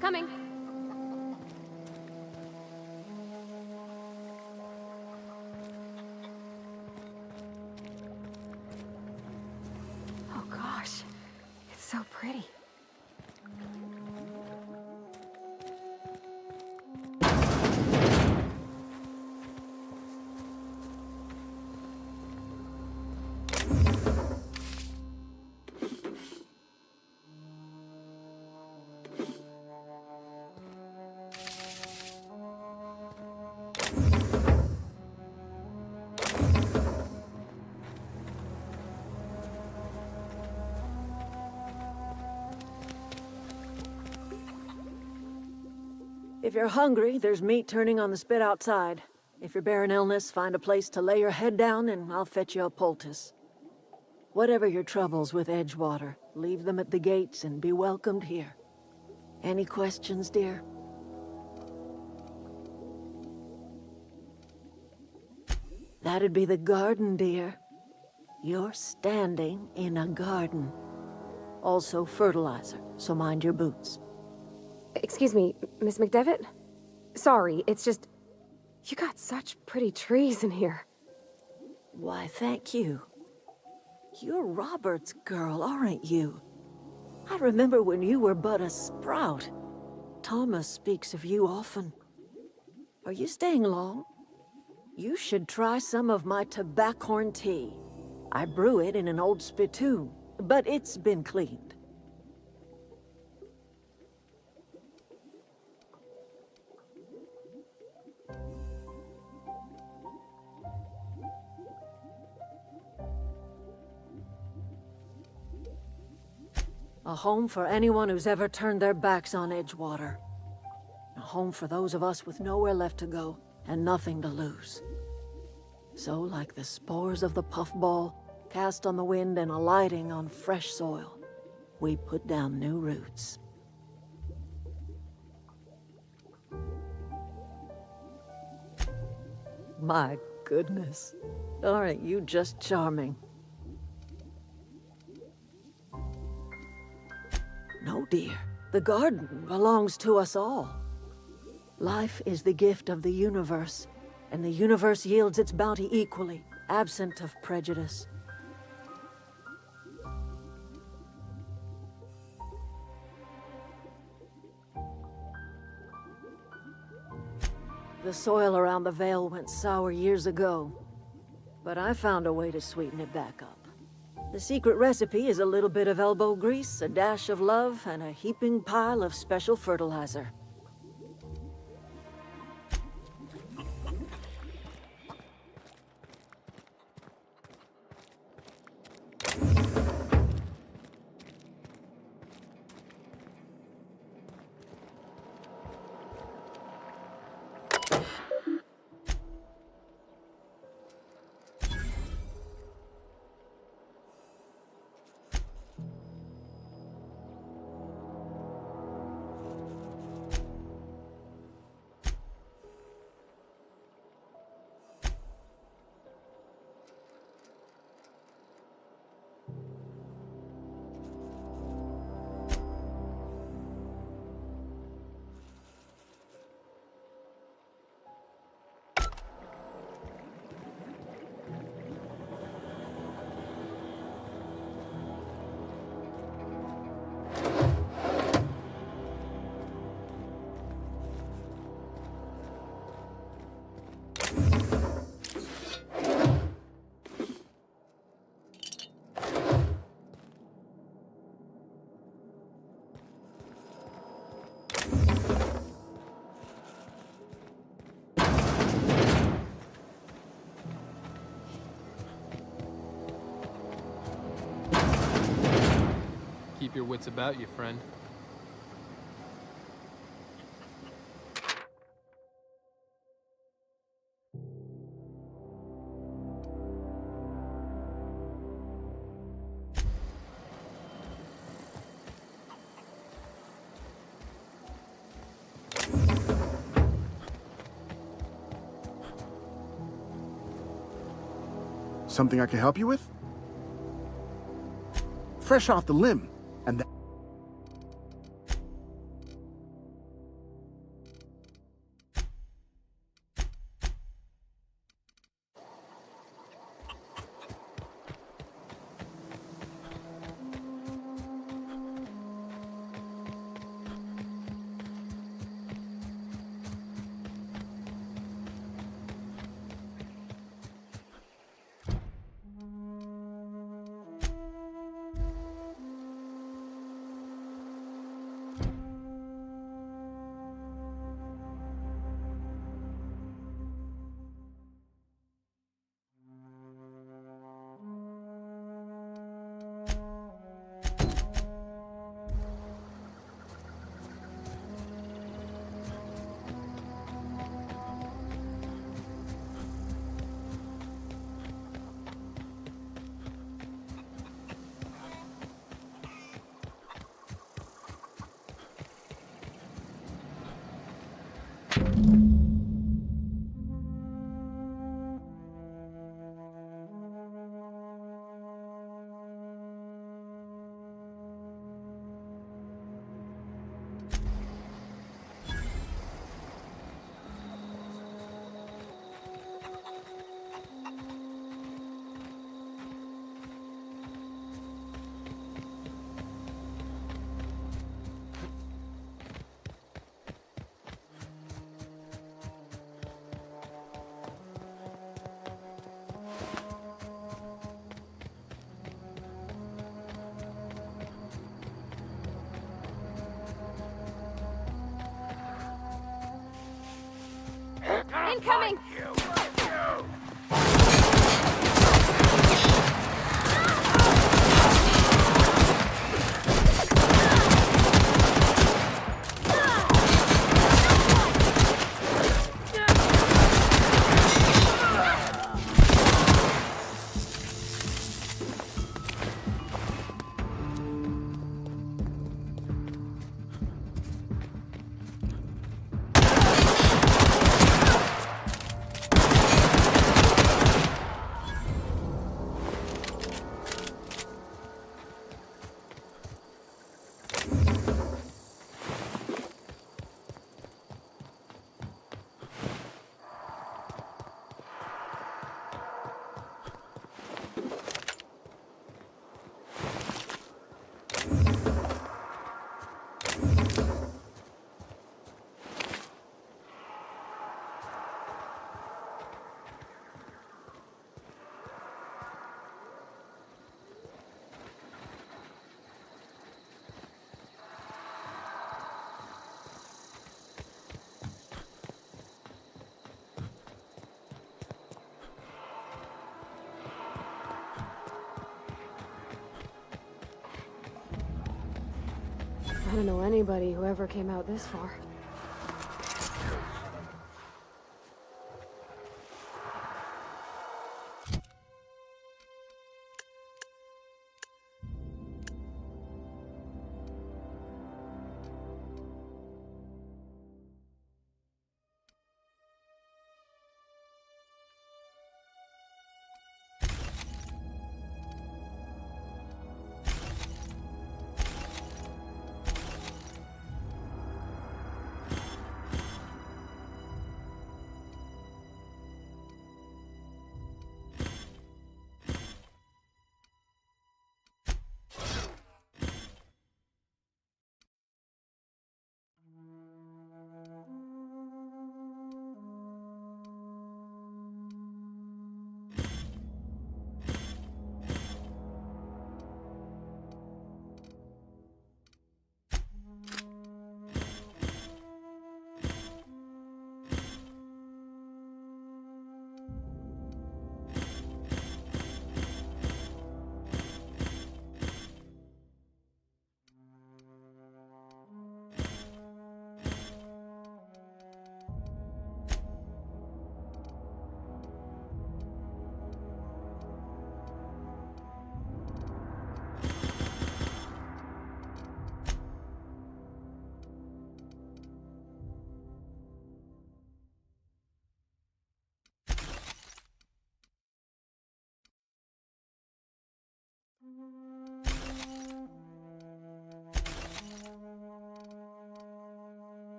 Coming. Oh gosh, it's so pretty. If you're hungry, there's meat turning on the spit outside. If you're bearing illness, find a place to lay your head down and I'll fetch you a poultice. Whatever your troubles with Edgewater, leave them at the gates and be welcomed here. Any questions, dear? That'd be the garden, dear. You're standing in a garden. Also fertilizer, so mind your boots. Excuse me, Miss McDevitt? Sorry, it's just... You got such pretty trees in here. Why, thank you. You're Robert's girl, aren't you? I remember when you were but a sprout. Thomas speaks of you often. Are you staying long? You should try some of my tobaccorn tea. I brew it in an old spittoon, but it's been cleaned. A home for anyone who's ever turned their backs on Edgewater. A home for those of us with nowhere left to go and nothing to lose. So, like the spores of the puffball, cast on the wind and alighting on fresh soil, we put down new roots. My goodness, aren't you just charming? No, dear. The garden belongs to us all. Life is the gift of the universe, and the universe yields its bounty equally, absent of prejudice. The soil around the Vale went sour years ago, but I found a way to sweeten it back up. The secret recipe is a little bit of elbow grease, a dash of love, and a heaping pile of special fertilizer. Keep your wits about you, friend. Something I can help you with? Fresh off the limb, and that... Incoming! I don't know anybody who ever came out this far.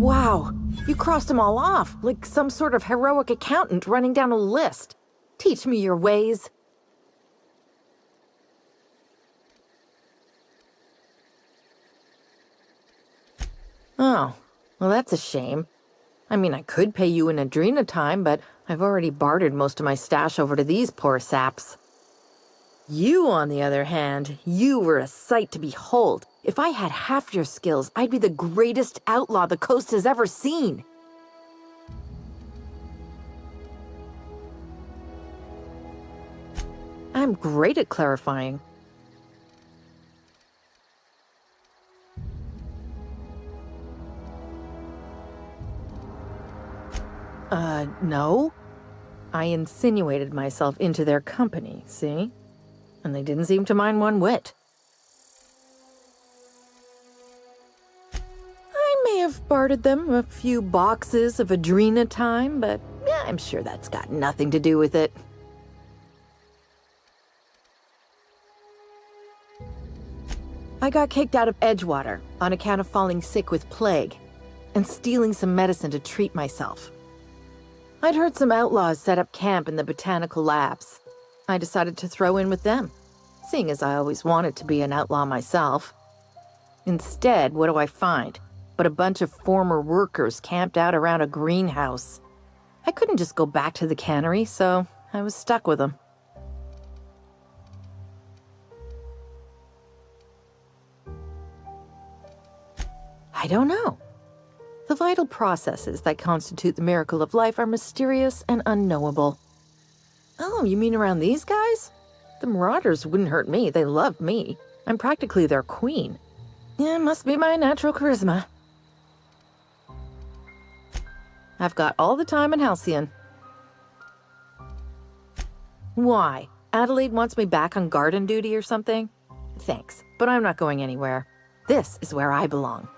Wow, you crossed them all off, like some sort of heroic accountant running down a list. Teach me your ways. Oh, well that's a shame. I mean, I could pay you in Adrena time, but I've already bartered most of my stash over to these poor saps. You, on the other hand, you were a sight to behold. If I had half your skills, I'd be the greatest outlaw the coast has ever seen. I'm great at clarifying. No. I insinuated myself into their company, see? And they didn't seem to mind one whit. I may have bartered them a few boxes of Adrena time, but yeah, I'm sure that's got nothing to do with it. I got kicked out of Edgewater on account of falling sick with plague and stealing some medicine to treat myself. I'd heard some outlaws set up camp in the botanical labs. I decided to throw in with them, seeing as I always wanted to be an outlaw myself. Instead, what do I find? But a bunch of former workers camped out around a greenhouse. I couldn't just go back to the cannery, so I was stuck with them. I don't know. The vital processes that constitute the miracle of life are mysterious and unknowable. Oh, you mean around these guys? The Marauders wouldn't hurt me. They love me. I'm practically their queen. Yeah, must be my natural charisma. I've got all the time in Halcyon. Why? Adelaide wants me back on garden duty or something? Thanks, but I'm not going anywhere. This is where I belong.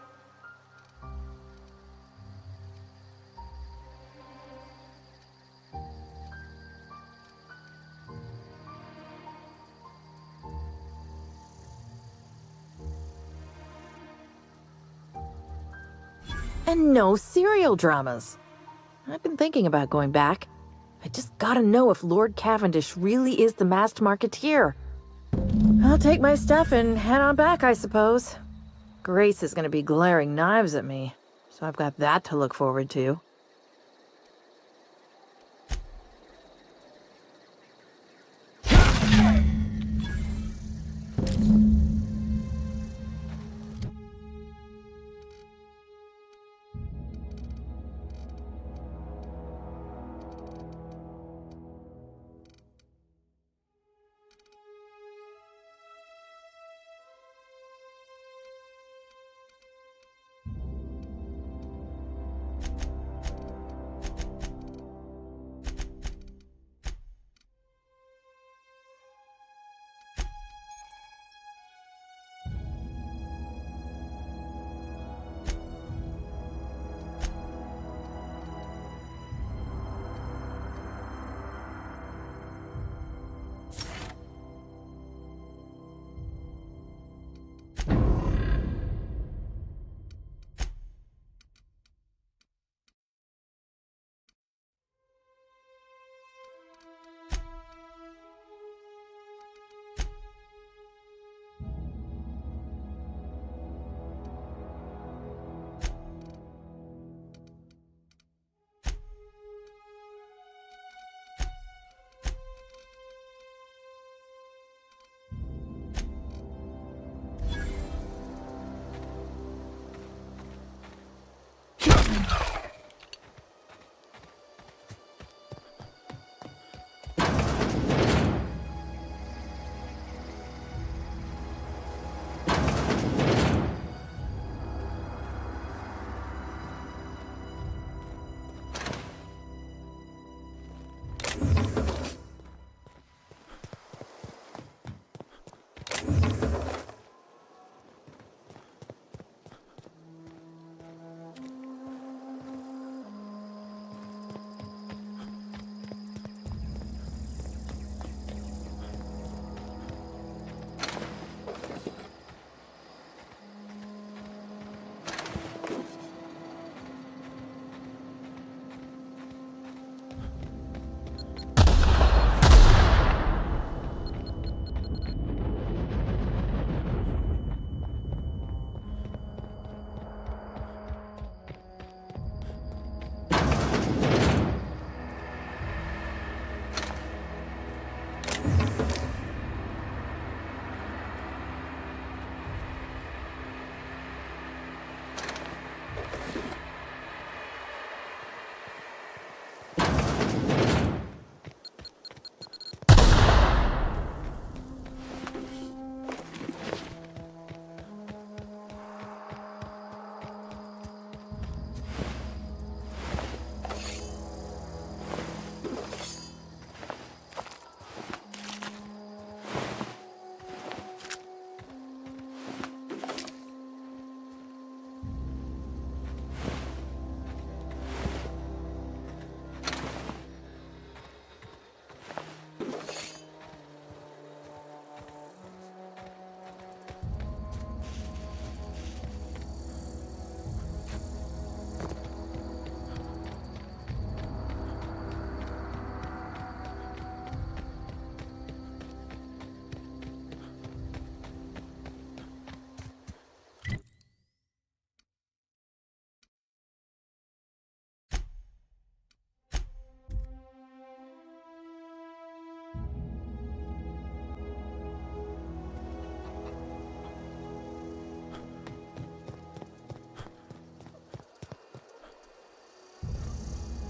And no serial dramas. I've been thinking about going back. I just gotta know if Lord Cavendish really is the masked marketeer. I'll take my stuff and head on back, I suppose. Grace is gonna be glaring knives at me, so I've got that to look forward to.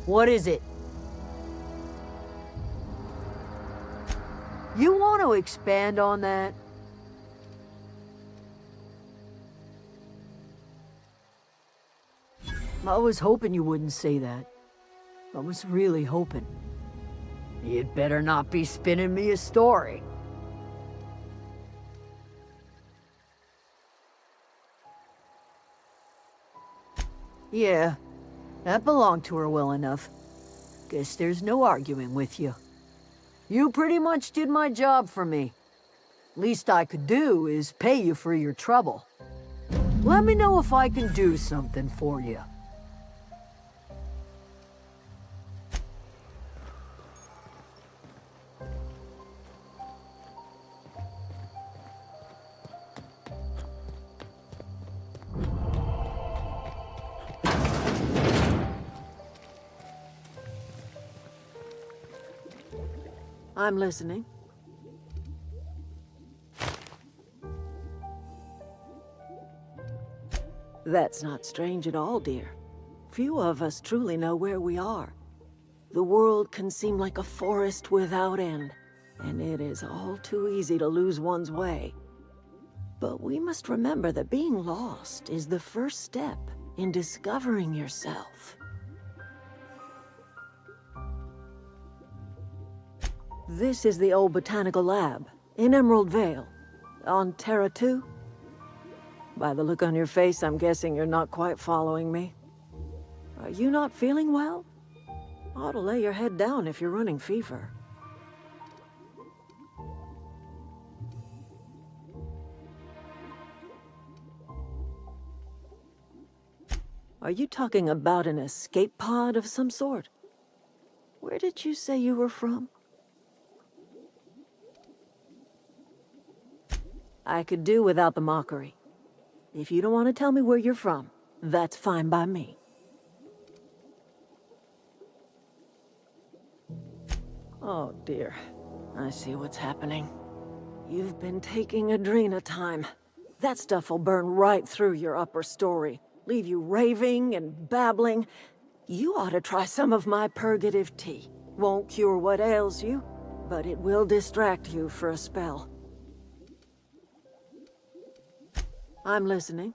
What is it? You want to expand on that? I was hoping you wouldn't say that. I was really hoping. You'd better not be spinning me a story. Yeah, that belonged to her well enough. Guess there's no arguing with you. You pretty much did my job for me. Least I could do is pay you for your trouble. Let me know if I can do something for you. I'm listening. That's not strange at all, dear. Few of us truly know where we are. The world can seem like a forest without end, and it is all too easy to lose one's way. But we must remember that being lost is the first step in discovering yourself. This is the old botanical lab, in Emerald Vale, on Terra 2. By the look on your face, I'm guessing you're not quite following me. Are you not feeling well? Ought to lay your head down if you're running fever. Are you talking about an escape pod of some sort? Where did you say you were from? I could do without the mockery. If you don't want to tell me where you're from, that's fine by me. Oh dear, I see what's happening. You've been taking Adrena time. That stuff will burn right through your upper story, leave you raving and babbling. You ought to try some of my purgative tea. Won't cure what ails you, but it will distract you for a spell. I'm listening.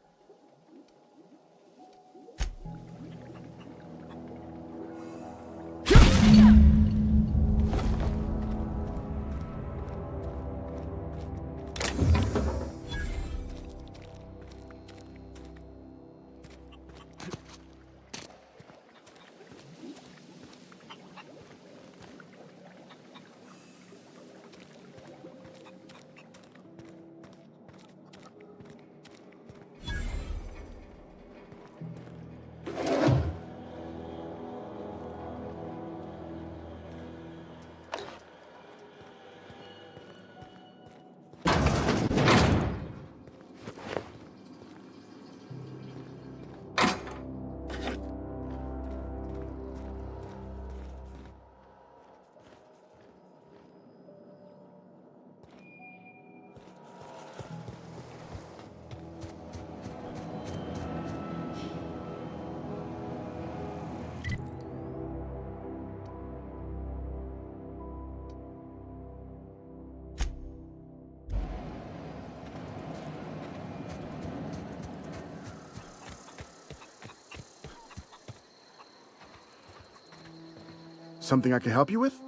Something I can help you with?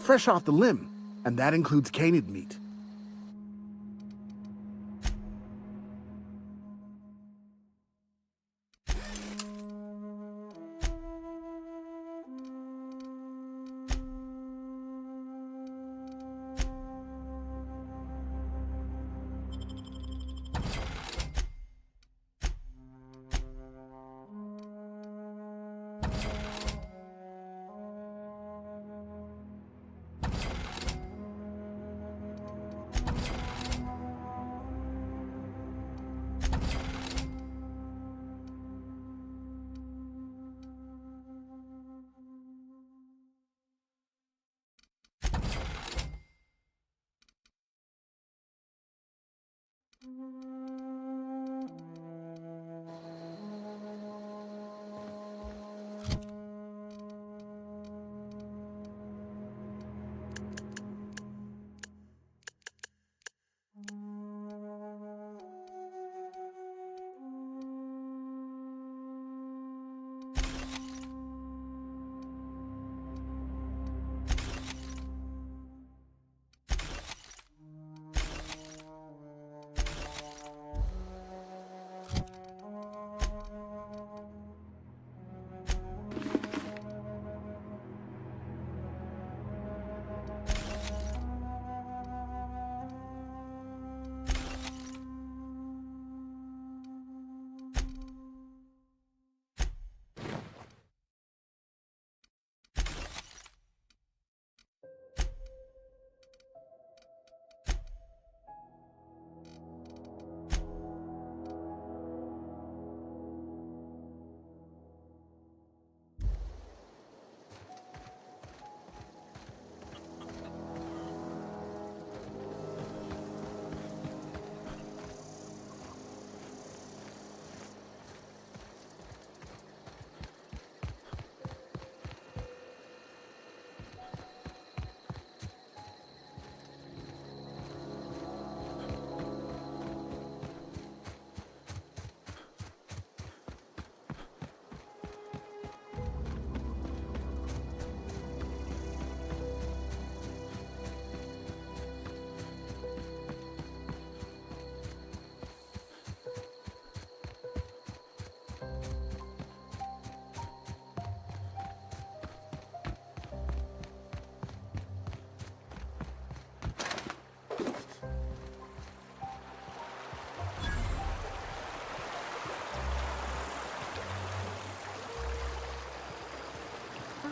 Fresh off the limb, and that includes canid meat.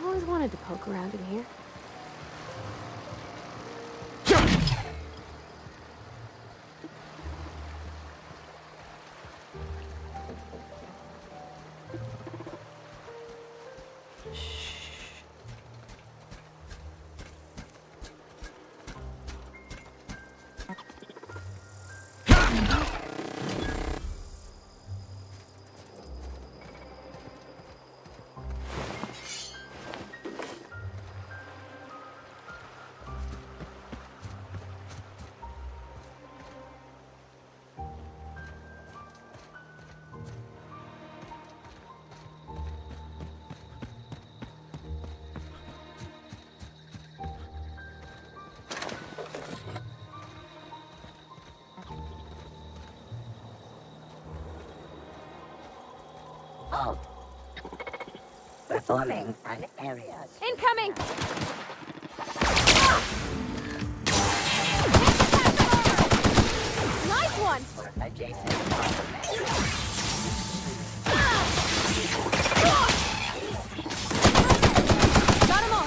I've always wanted to poke around in here. Halt. Performing an area. Incoming! Nice one! For adjacent Got him all!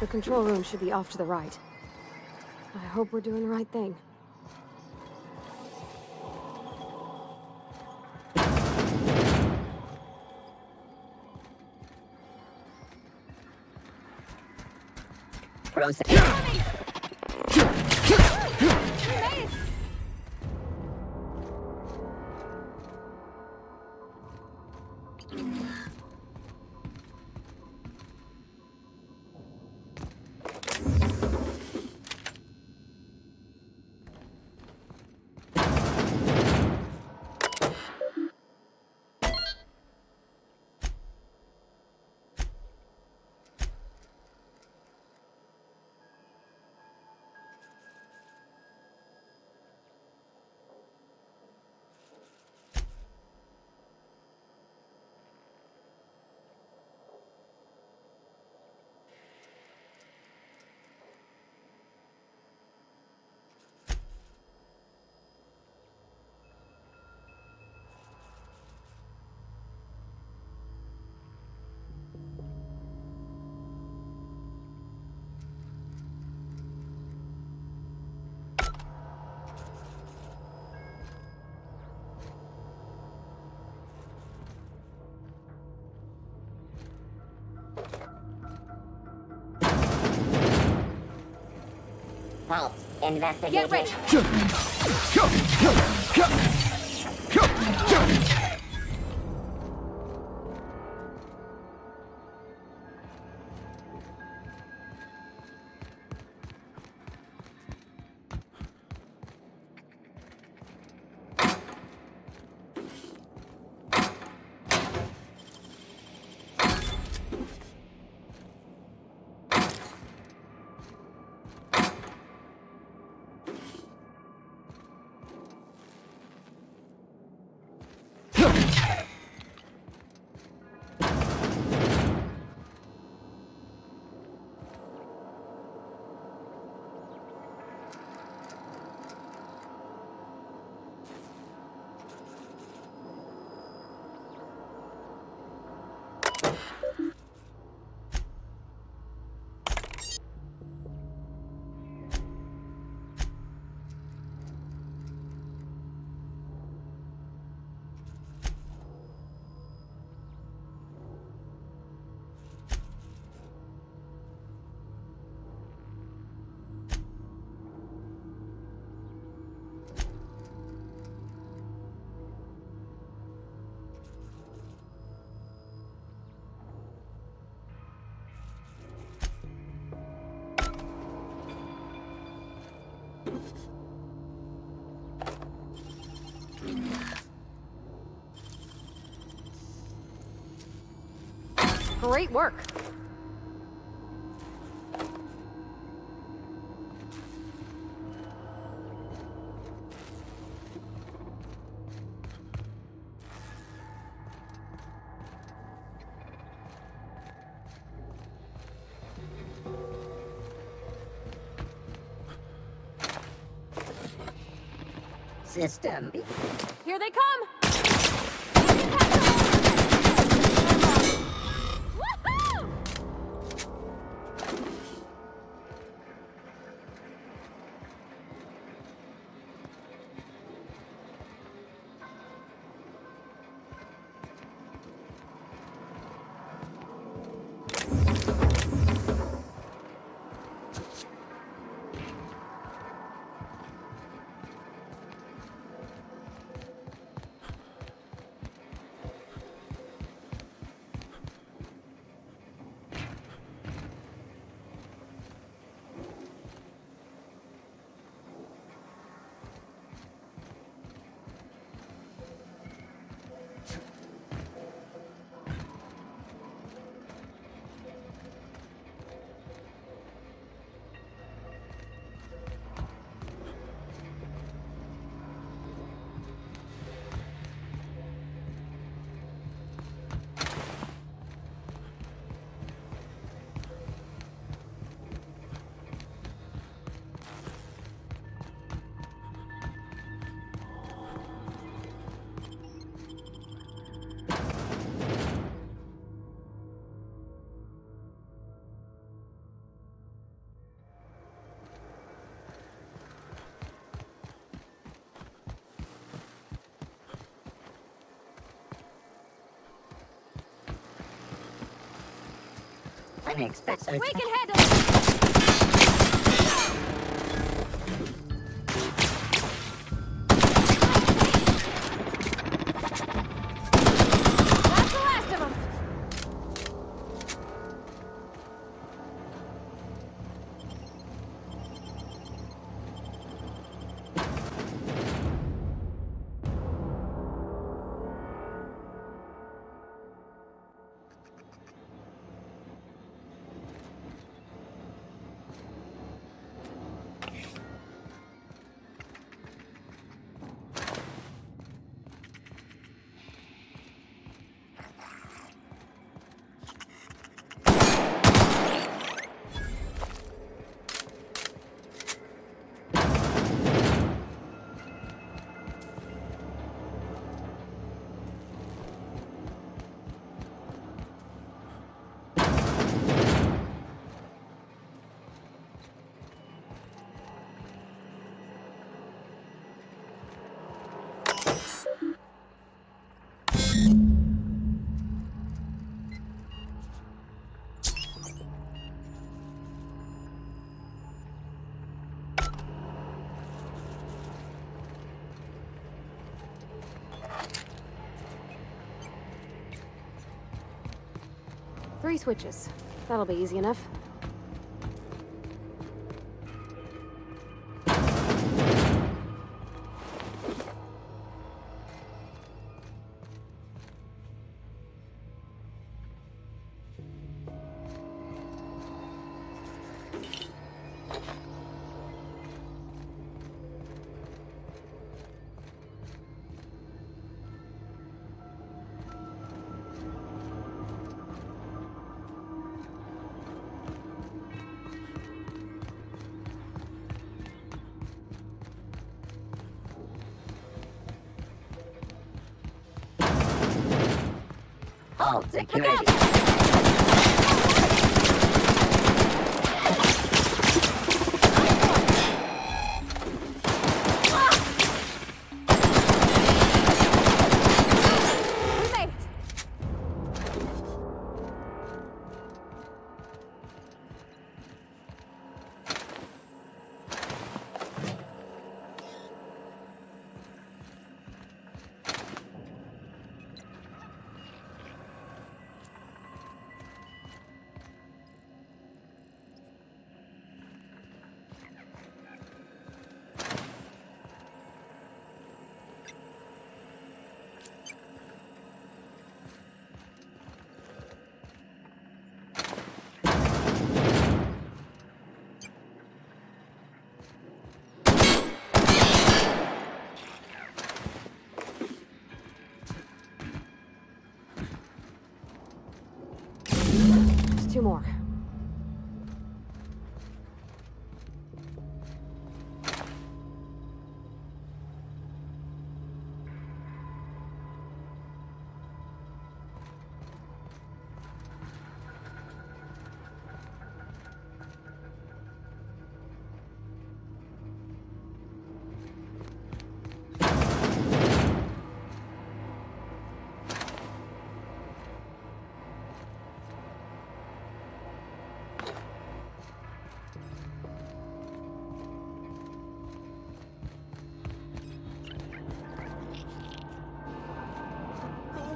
The control room should be off to the right. I hope we're doing the right thing. Proceed. Halt. Investigate. Get ready! Great work. System. Here they come! Woohoo! I may expect so. We can handle it! That's the last of them! Three switches. That'll be easy enough. All security. We made it! more.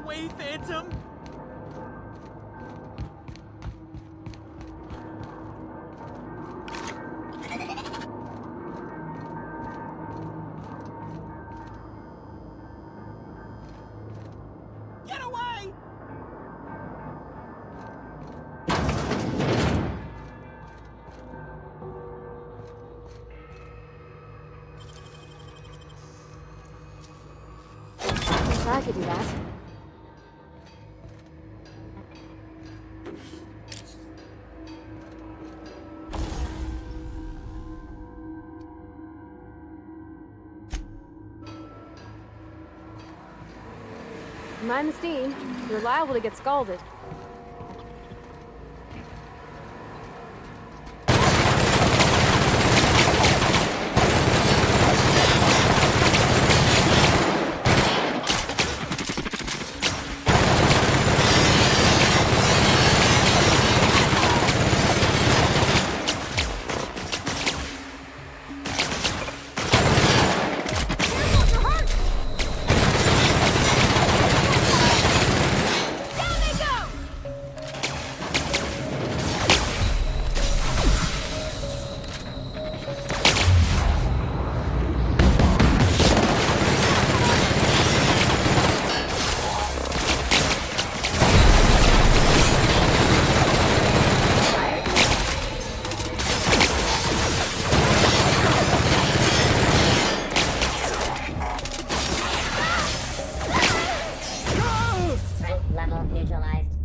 Away, Phantom! Get away! Wish I could do that. Mind the steam. You're liable to get scalded. Threat level neutralized.